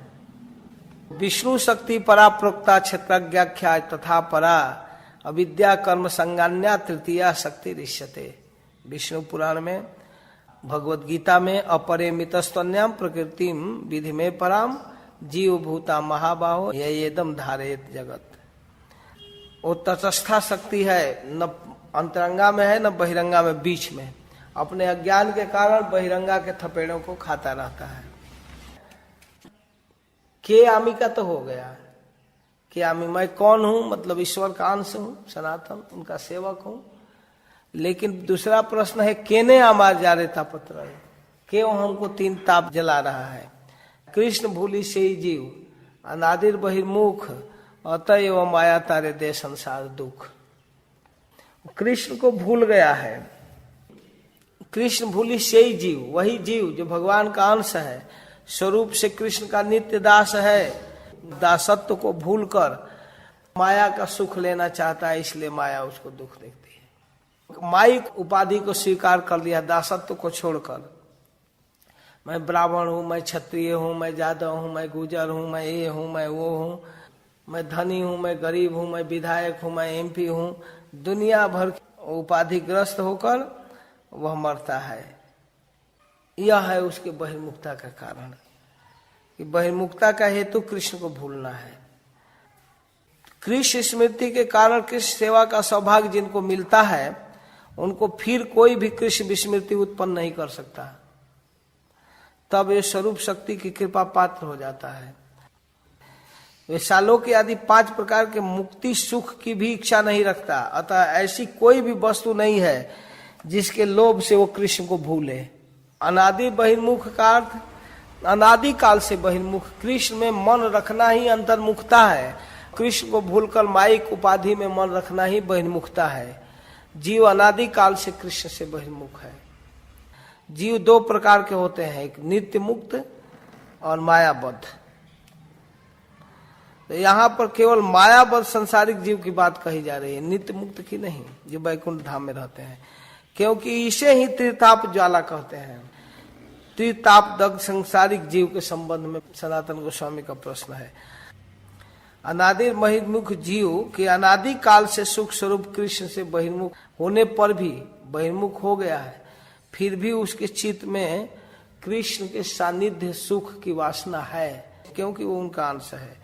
विष्णु शक्ति परा प्रोक्ता क्षेत्रज्ञाख्या तथा परा अविद्या कर्म संगान्या तृतीया शक्ति ऋष्यते। विष्णु पुराण में, भगवत गीता में अपरिमितस्तन्याम प्रकृतिम विधि में पराम जीव भूता महाबाहो येदम धारेत जगत। वो तटस्था शक्ति है, न अंतरंगा में है न बहिरंगा में, बीच में। अपने अज्ञान के कारण बहिरंगा के थपेड़ों को खाता रहता है। के आमी का तो हो गया, कि आमी मैं कौन हूं, मतलब ईश्वर का अंश हूं, सनातन उनका सेवक हूं। लेकिन दूसरा प्रश्न है, केने आमार जा रे तापत्र, क्यों हमको तीन ताप जला रहा है? कृष्ण भूली से ही जीव अनादिर बहिर्मुख, अतएव माया तारे दे संसार दुख। कृष्ण को भूल गया है। कृष्ण भूली से ही जीव, वही जीव जो भगवान का अंश है, स्वरूप से कृष्ण का नित्य दास है, दासत्व को भूलकर माया का सुख लेना चाहता है, इसलिए माया उसको दुख देती है। माइक उपाधि को स्वीकार कर लिया, दासत्व को छोड़कर। मैं ब्राह्मण हूँ, मैं क्षत्रिय हूँ, मैं यादव हूँ, मैं गुर्जर हूँ, मैं ये हूँ, मैं वो हूँ, मैं धनी हूँ, मैं गरीब हूँ, मैं विधायक हूँ, मैं एमपी हूँ। दुनिया भर उपाधिग्रस्त होकर वह मरता है। यह है उसके बहिर्मुखता का कारण, कि बहिर्मुखता का हेतु कृष्ण को भूलना है। कृष्ण स्मृति के कारण कृष्ण सेवा का सौभाग्य जिनको मिलता है, उनको फिर कोई भी कृष्ण विस्मृति उत्पन्न नहीं कर सकता। तब ये स्वरूप शक्ति की कृपा पात्र हो जाता है। वे सालों आदि 5 प्रकार के मुक्ति सुख की भी इच्छा नहीं रखता। अतः ऐसी कोई भी वस्तु नहीं है जिसके लोभ से वो कृष्ण को भूले। अनादि बहिर्मुख का अर्थ अनादि काल से बहिर्मुख, कृष्ण में मन रखना ही अंतर्मुखता है। कृष्ण को भूलकर माइक उपाधि में मन रखना ही बहिर्मुखता है। जीव अनादि काल से कृष्ण से बहिर्मुख है। जीव 2 प्रकार के होते हैं, एक नित्य मुक्त और मायाबद्ध। तो यहाँ पर केवल मायाबद्ध संसारिक जीव की बात कही जा रही है, नित्य मुक्त की नहीं, जो वैकुंठ धाम में रहते हैं। क्योंकि इसे ही त्रिताप ज्वाला कहते हैं। त्रिताप दग्ध संसारिक जीव के संबंध में सनातन गोस्वामी का प्रश्न है। अनादि बहिर्मुख जीव के अनादि काल से सुख स्वरूप कृष्ण से बहिर्मुख होने पर भी बहिर्मुख हो गया है, फिर भी उसके चित्त में कृष्ण के सानिध्य सुख की वासना है, क्योंकि वो उनका अंश है।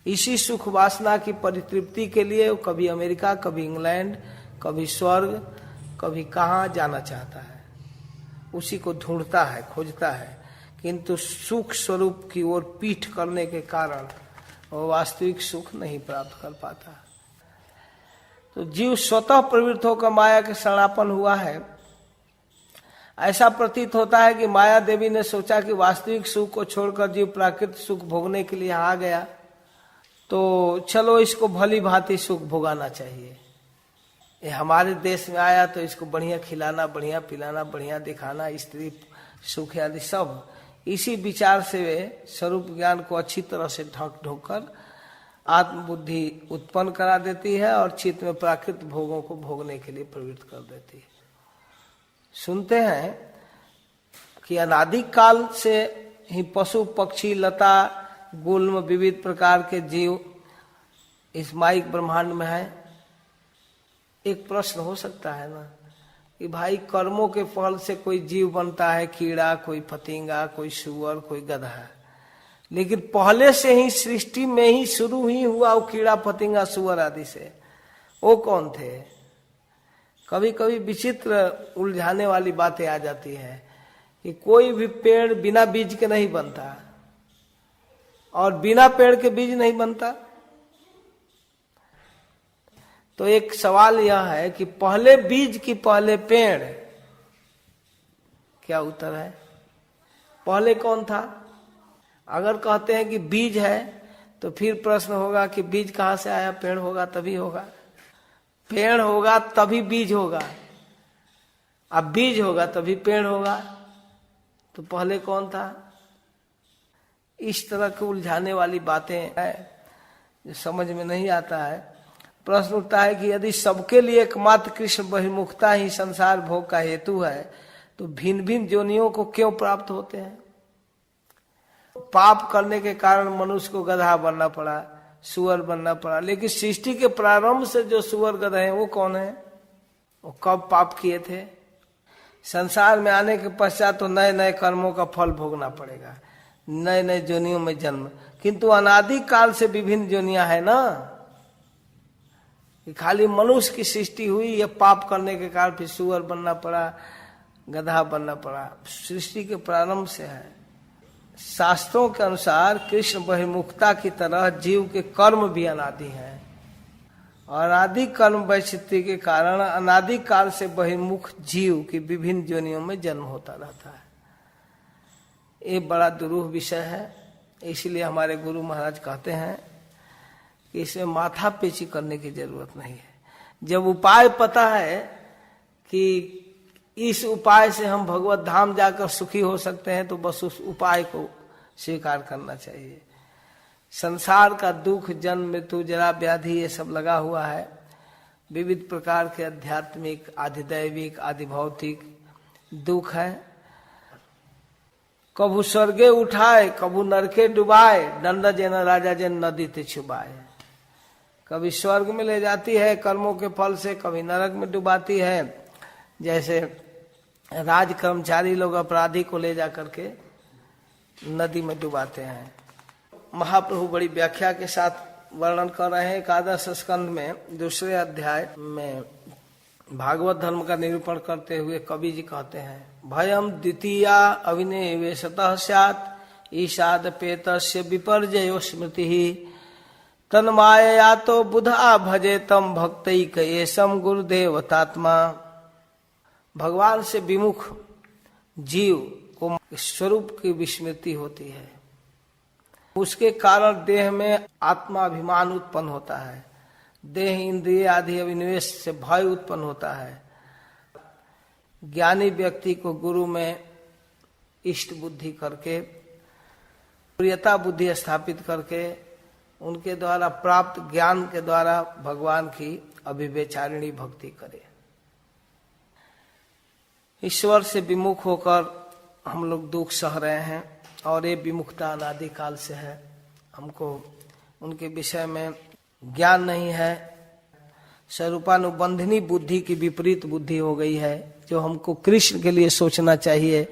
इसी सुख वासना की परितृप्ति के लिए वो कभी अमेरिका, कभी इंग्लैंड, कभी स्वर्ग, कभी कहाँ जाना चाहता है, उसी को ढूंढता है, खोजता है। किंतु सुख स्वरूप की ओर पीठ करने के कारण वो वास्तविक सुख नहीं प्राप्त कर पाता। तो जीव स्वतः प्रवृत्त होकर माया के शरणापन्न हुआ है। ऐसा प्रतीत होता है कि माया देवी ने सोचा कि वास्तविक सुख को छोड़कर जीव प्राकृतिक सुख भोगने के लिए आ गया, तो चलो इसको भली भांति सुख भोगाना चाहिए। ये हमारे देश में आया तो इसको बढ़िया खिलाना, बढ़िया पिलाना, बढ़िया दिखाना, स्त्री सुख आदि सब। इसी विचार से वे स्वरूप ज्ञान को अच्छी तरह से ढक ढोकर आत्मबुद्धि उत्पन्न करा देती है और चित्त में प्राकृतिक भोगों को भोगने के लिए प्रवृत्त कर देती है। सुनते हैं कि अनादि काल से ही पशु पक्षी लता गुल्म विविध प्रकार के जीव इस माइक ब्रह्मांड में है। एक प्रश्न हो सकता है ना कि भाई कर्मों के फल से कोई जीव बनता है, कीड़ा, कोई फतिंगा, कोई सुअर, कोई गधा, लेकिन पहले से ही सृष्टि में ही शुरू ही हुआ वो कीड़ा फतिंगा सुअर आदि से, वो कौन थे? कभी कभी विचित्र उलझाने वाली बातें आ जाती है कि कोई भी पेड़ बिना बीज के नहीं बनता और बिना पेड़ के बीज नहीं बनता। तो एक सवाल यह है कि पहले बीज की पहले पेड़, क्या उत्तर है? पहले कौन था? अगर कहते हैं कि बीज है तो फिर प्रश्न होगा कि बीज कहां से आया? पेड़ होगा तभी होगा, पेड़ होगा तभी बीज होगा, अब बीज होगा तभी पेड़ होगा, तो पहले कौन था? इस तरह के उलझाने वाली बातें हैं जो समझ में नहीं आता है। प्रश्न उठता है कि यदि सबके लिए एकमात्र कृष्ण बहिर्मुखता ही संसार भोग का हेतु है, तो भिन्न भिन्न योनियों को क्यों प्राप्त होते हैं? पाप करने के कारण मनुष्य को गधा बनना पड़ा, सुअर बनना पड़ा, लेकिन सृष्टि के प्रारंभ से जो सुअर गधा है वो कौन है? वो कब पाप किए थे? संसार में आने के पश्चात तो नए नए कर्मों का फल भोगना पड़ेगा, नए नए जोनियों में जन्म, किंतु अनादि काल से विभिन्न जोनियां है ना। खाली मनुष्य की सृष्टि हुई, ये पाप करने के कारण फिर सुअर बनना पड़ा, गधा बनना पड़ा, सृष्टि के प्रारंभ से है। शास्त्रों के अनुसार कृष्ण बहिर्मुखता की तरह जीव के कर्म भी अनादि हैं और अनादि कर्म वैचित्र्य के कारण अनादि काल से बहिर्मुख जीव की विभिन्न योनियों में जन्म होता रहता है। ये बड़ा दुरूह विषय है, इसलिए हमारे गुरु महाराज कहते हैं कि इसमें माथा पेची करने की जरूरत नहीं है। जब उपाय पता है कि इस उपाय से हम भगवत धाम जाकर सुखी हो सकते हैं, तो बस उस उपाय को स्वीकार करना चाहिए। संसार का दुख, जन्म, मृत्यु, जरा व्याधि ये सब लगा हुआ है, विविध प्रकार के आध्यात्मिक, आधिदैविक, आधिभौतिक दुख है। कभू स्वर्गे उठाए, कभू नरके डुबाए, दंड जेन राजा जेन नदी ते छुबाए। कभी स्वर्ग में ले जाती है कर्मों के फल से, कभी नरक में डुबाती है, जैसे राज कर्मचारी लोग अपराधी को ले जा करके नदी में डुबाते हैं। महाप्रभु बड़ी व्याख्या के साथ वर्णन कर रहे हैं। एकादश स्कंद में दूसरे अध्याय में भागवत धर्म का निरूपण करते हुए कवि जी कहते हैं, भयम द्वितीया अविनिवेशतः स्यात् ईशाद पेतस्य विपर्जयो स्मृति तन्मायया तो बुधा भजेतम भक्तैक एषम गुरुदेवतात्मा। भगवान से विमुख जीव को स्वरूप की विस्मृति होती है, उसके कारण देह में आत्माभिमान उत्पन्न होता है, देह इंद्रिय आदि अभिनिवेश से भय उत्पन्न होता है। ज्ञानी व्यक्ति को गुरु में इष्ट बुद्धि करके, प्रियता बुद्धि स्थापित करके, उनके द्वारा प्राप्त ज्ञान के द्वारा भगवान की अभिव्यचारिणी भक्ति करे। ईश्वर से विमुख होकर हम लोग दुख सह रहे हैं और ये विमुखता अनादि काल से है। हमको उनके विषय में ज्ञान नहीं है। स्वरूपानुबंधिनी बुद्धि की विपरीत बुद्धि हो गई है, जो हमको कृष्ण के लिए सोचना चाहिए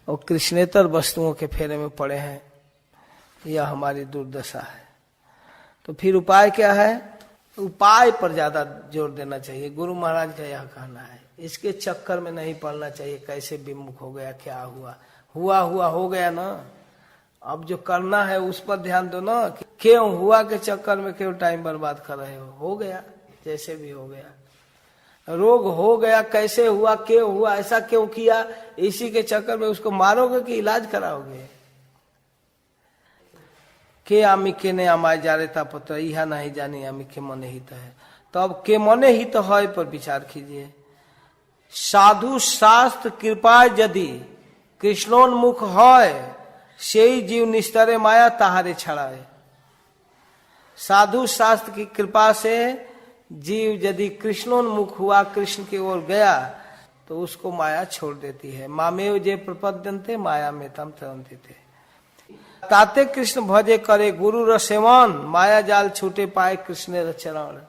और कृष्णेतर वस्तुओं के फेरे में पड़े हैं। यह हमारी दुर्दशा है। तो फिर उपाय क्या है? उपाय पर ज्यादा जोर देना चाहिए। गुरु महाराज का यह कहना है, इसके चक्कर में नहीं पड़ना चाहिए। कैसे विमुख हो गया, क्या हुआ, हुआ हो गया ना, अब जो करना है उस पर ध्यान दो ना। क्यों हुआ के चक्कर में क्यों टाइम बर्बाद कर रहे हो गया, जैसे भी हो गया। रोग हो गया, कैसे हुआ, क्यों हुआ, ऐसा क्यों किया, इसी के चक्कर में उसको मारोगे कि इलाज कराओगे। के आमी के ने आमाय जारेता पत्र यह नहीं जानी आमी के मने हित है। तो अब के मने हित है पर विचार कीजिए। साधु शास्त्र कृपा यदि कृष्णोन्मुख है, से जीव निस्तरे माया ताहारे छड़ाए। साधु शास्त्र की कृपा से जीव यदि कृष्णोन्मुख हुआ, कृष्ण की ओर गया, तो उसको माया छोड़ देती है। मामेव जे प्रपद्यन्ते माया में तम तरन्ति थे। ताते कृष्ण भजे करे गुरु र सेवन, माया जाल छूटे पाए कृष्ण र चरण।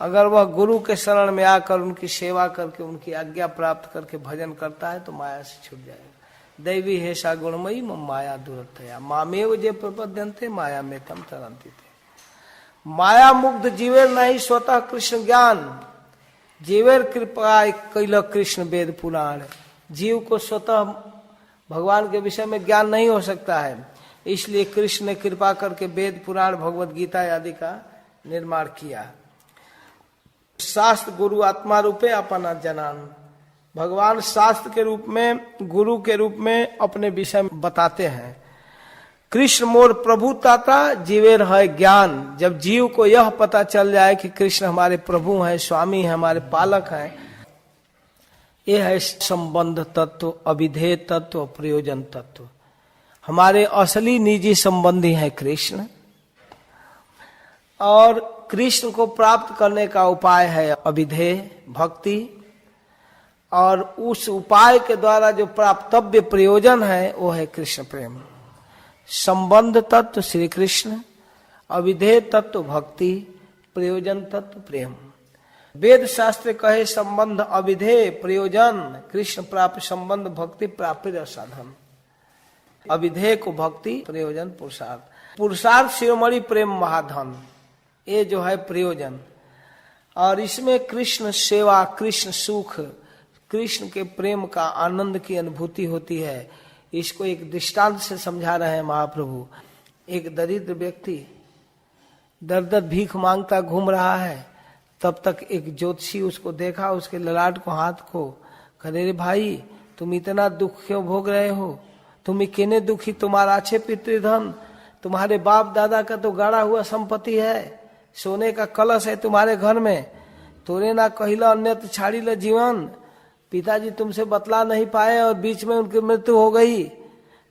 अगर वह गुरु के शरण में आकर उनकी सेवा करके, उनकी आज्ञा प्राप्त करके भजन करता है तो माया से छूट जाएगा। दैवी हेषा गुणमयी मम माया दूरतया, मामेव जे प्रपद्यन्ते माया में तम तरन्ति थे। माया मुग्ध जीवेर नहीं स्वतः कृष्ण ज्ञान, जीवेर कृपा कैल कृष्ण वेद पुराण। जीव को स्वतः भगवान के विषय में ज्ञान नहीं हो सकता है, इसलिए कृष्ण ने कृपा करके वेद पुराण भगवत गीता आदि का निर्माण किया। शास्त्र गुरु आत्मा रूपे अपना जनान, भगवान शास्त्र के रूप में, गुरु के रूप में अपने विषय में बताते हैं। कृष्ण मोर प्रभु ताता जीवेर है ज्ञान। जब जीव को यह पता चल जाए कि कृष्ण हमारे प्रभु हैं, स्वामी हैं, हमारे पालक हैं, यह है संबंध तत्व, अविधेय तत्व, प्रयोजन तत्व। हमारे असली निजी संबंधी हैं कृष्ण, और कृष्ण को प्राप्त करने का उपाय है अविधेय भक्ति, और उस उपाय के द्वारा जो प्राप्तव्य प्रयोजन है वो है कृष्ण प्रेम। संबंध तत्व श्री कृष्ण, अविधेय तत्व भक्ति, प्रयोजन तत्व प्रेम। वेद शास्त्र कहे संबंध अविधेय प्रयोजन, कृष्ण प्राप्त संबंध भक्ति प्राप्ति साधन। अविधेय को भक्ति, प्रयोजन पुरुषार्थ। पुरुषार्थ शिरोमणि प्रेम महाधन, ये जो है प्रयोजन। और इसमें कृष्ण सेवा, कृष्ण सुख, कृष्ण के प्रेम का आनंद की अनुभूति होती है। इसको एक दृष्टांत से समझा रहे हैं महाप्रभु। एक दरिद्र व्यक्ति दर दर भीख मांगता घूम रहा है, तब तक एक ज्योतिषी उसको देखा, उसके ललाट को, हाथ को, कहे रे भाई तुम इतना दुख क्यों भोग रहे हो, तुम केने दुखी, तुम्हारा अच्छे पितृधन, तुम्हारे बाप दादा का तो गाड़ा हुआ संपत्ति है, सोने का कलश है तुम्हारे घर में, तोरे ना कहिला अन्यत्र छाड़ी ल जीवन। पिताजी तुमसे बतला नहीं पाए और बीच में उनकी मृत्यु हो गई।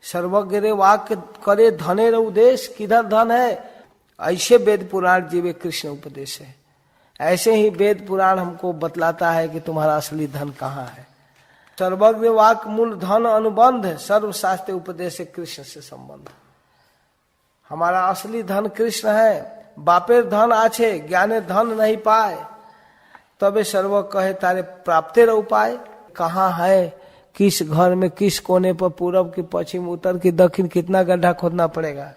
सर्वज्ञ रे वाक्य करे धने रे उदेश, किधर धन है। ऐसे वेद पुराण जीवे कृष्ण उपदेश है। ऐसे ही वेद पुराण हमको बतलाता है कि तुम्हारा असली धन कहाँ है। सर्वज्ञ वाक मूल धन अनुबंध, सर्वशास्त्र उपदेश कृष्ण से संबंध। हमारा असली धन कृष्ण है। बापेर धन आछे ज्ञाने धन नहीं पाए, तबे सर्व कहे तारे प्राप्तेर उपाय। कहाँ है, किस घर में, किस कोने पर, पूरब की, पश्चिम, उत्तर की, दक्षिण, कितना गड्ढा खोदना पड़ेगा,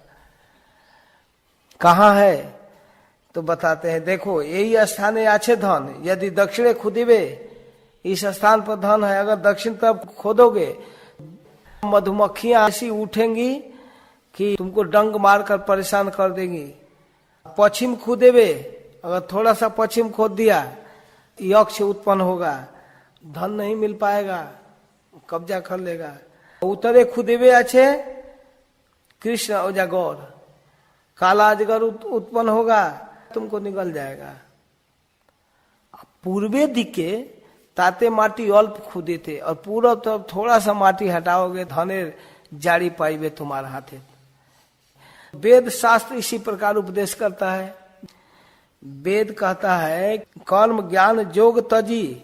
कहाँ है? तो बताते हैं देखो यही स्थान है आछे धन, यदि दक्षिणे खुदिबे, इस स्थान पर धन है, अगर दक्षिण तरफ खोदोगे मधुमक्खियां ऐसी उठेंगी कि तुमको डंक मारकर परेशान कर देंगी। पश्चिम खुदेबे, अगर थोड़ा सा पश्चिम खोद दिया यक्ष उत्पन्न होगा, धन नहीं मिल पाएगा, कब्जा कर लेगा। उत्तरे खुदेबे अच्छे कृष्ण अजगर, काला अजगर उत्पन्न होगा, तुमको निकल जाएगा। पूर्वे दिके ताते माटी अल्प खुदे थे, और पूरा तरफ थोड़ा सा माटी हटाओगे धनेर जाड़ी पाइबे तुम्हारे हाथे। वेद शास्त्र इसी प्रकार उपदेश करता है। वेद कहता है कर्म ज्ञान जोग तजी,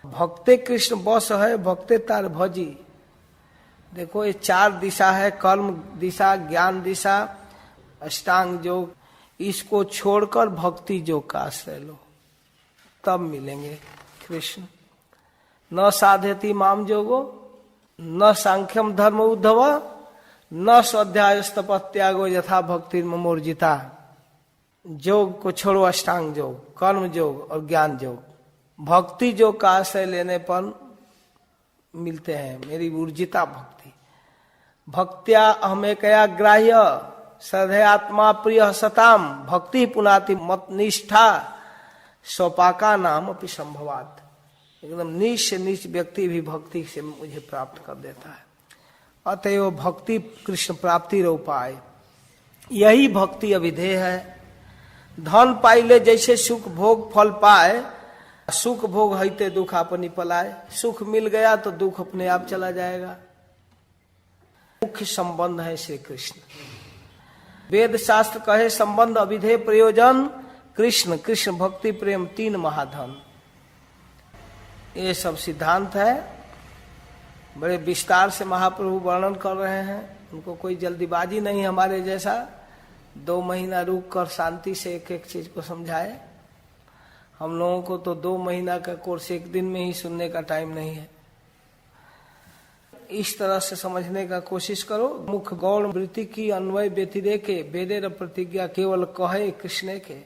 भक्ते कृष्ण बस है, भक्ते तार भजी। देखो ये 4 दिशा है, कर्म दिशा, ज्ञान दिशा, अष्टांग योग। इसको छोड़कर भक्ति योग का आश्रय लो, तब मिलेंगे कृष्ण। न साधयति माम जोगो, न सांख्यम धर्म उद्धव, न स्वाध्याय तपत्यागो यथा भक्ति मोर्जिता। योग को छोड़ो, अष्टांग योग, कर्म योग और ज्ञान योग। भक्ति योग का आश्रय लेने पर मिलते हैं मेरी ऊर्जिता भक्ति। भक्त्या अहमेकया ग्राह्य श्रद्धयात्मा प्रिय सताम, भक्ति पुनाति मत निष्ठा स्वपाका नाम अपि संभवात। एकदम नीच से नीच व्यक्ति भी भक्ति से मुझे प्राप्त कर देता है। अतएव भक्ति कृष्ण प्राप्ति रो उपाय, यही भक्ति अभिधेय है। धन पाइले जैसे सुख भोग फल पाए, सुख भोग हईते दुख अपनी पलाए। सुख मिल गया तो दुख अपने आप चला जाएगा। मुख्य संबंध है श्री कृष्ण। वेद शास्त्र कहे संबंध अभिधेय प्रयोजन कृष्ण, कृष्ण भक्ति प्रेम 3 महाधन। ये सब सिद्धांत है, बड़े विस्तार से महाप्रभु वर्णन कर रहे हैं। उनको कोई जल्दीबाजी नहीं हमारे जैसा 2 महीना रुक कर शांति से एक एक चीज को समझाए। हम लोगों को तो 2 महीना का कोर्स 1 दिन में ही सुनने का टाइम नहीं है। इस तरह से समझने का कोशिश करो। मुख्य गौण वृत्ति की अन्वय व्यतिरेके वेदेर प्रतिज्ञा केवल कहे कृष्ण के।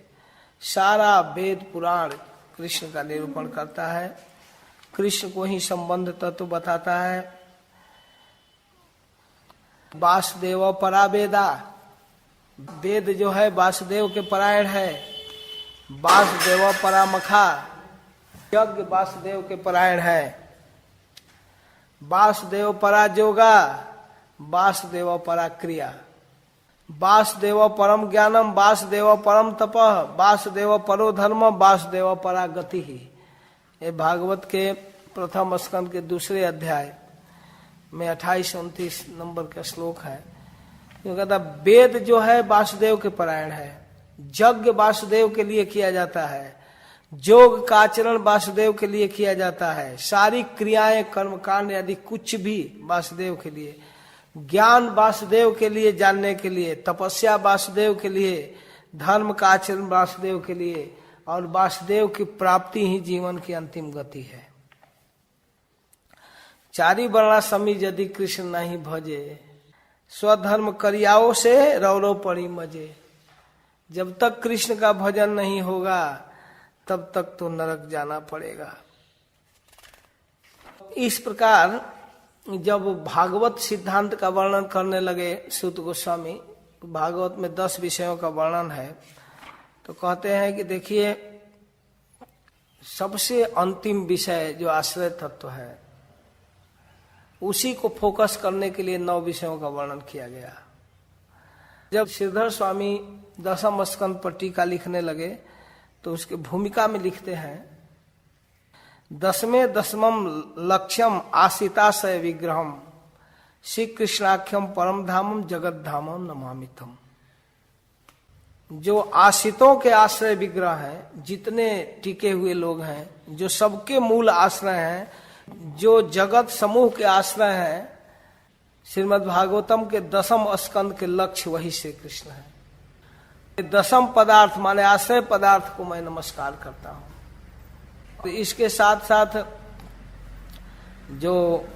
सारा वेद पुराण कृष्ण का निरूपण करता है, कृष्ण को ही संबंध तत्व बताता है। वासुदेव परा वेदा, वेद जो है वासुदेव के परायण है। वासुदेव परा मखा, यज्ञ वासुदेव के परायण है। वासुदेव परा जोगा, वासुदेव परा क्रिया। वासुदेव परम ज्ञानम, वासुदेव परम तपः, वासुदेव परो धर्म, वासुदेव परा गति ही। ये भागवत के प्रथम स्कंद के 2 अध्याय में 28-29 नंबर का श्लोक है। जो कहता वेद जो है वासुदेव के परायण है, यज्ञ वासुदेव के लिए किया जाता है, योग का आचरण वासुदेव के लिए किया जाता है, सारी क्रियाएं कर्मकांड आदि कुछ भी वासुदेव के लिए, ज्ञान वासुदेव के लिए जानने के लिए, तपस्या वासुदेव के लिए, धर्म का आचरण वासुदेव के लिए, और वासुदेव की प्राप्ति ही जीवन की अंतिम गति है। 4 वर्णा समी यदि कृष्ण नहीं भजे, स्वधर्म करियाओ से रौरो पड़ी मजे। जब तक कृष्ण का भजन नहीं होगा तब तक तो नरक जाना पड़ेगा। इस प्रकार जब भागवत सिद्धांत का वर्णन करने लगे सूत गोस्वामी, भागवत में 10 विषयों का वर्णन है, तो कहते हैं कि देखिए सबसे अंतिम विषय जो आश्रय तत्व है उसी को फोकस करने के लिए 9 विषयों का वर्णन किया गया। जब श्रीधर स्वामी 10वें स्कंद पर टीका लिखने लगे तो उसके भूमिका में लिखते हैं 10वें लक्ष्यम आशिताशय विग्रहम श्री कृष्णाख्यम परम धामम जगत धामम नमामितम। जो आश्रितों के आश्रय विग्रह हैं, जितने टिके हुए लोग हैं, जो सबके मूल आश्रय हैं, जो जगत समूह के आश्रय हैं, श्रीमद् भागवतम के 10वें स्कंद के लक्ष्य वही श्री कृष्ण है। 10वें पदार्थ माने आश्रय पदार्थ को मैं नमस्कार करता हूं। तो इसके साथ साथ जो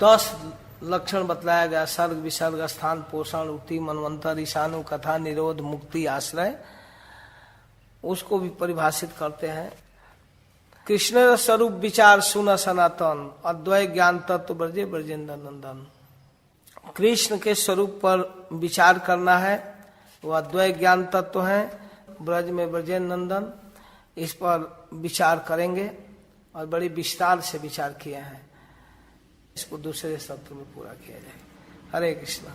10 लक्षण बतलाया गया, सर्ग विसर्ग स्थान पोषण उक्ति मनवंतर ईशानु कथा निरोध मुक्ति आश्रय, उसको भी परिभाषित करते हैं। कृष्ण स्वरूप विचार सुन सनातन अद्वैत ज्ञान तत्व ब्रजे ब्रजेंद्र नंदन। कृष्ण के स्वरूप पर विचार करना है, वह अद्वैत ज्ञान तत्व है, ब्रज में ब्रजेंद्र नंदन, इस पर विचार करेंगे और बड़ी विस्तार से विचार किए हैं। इसको दूसरे शब्द में पूरा किया जाए। हरे कृष्णा।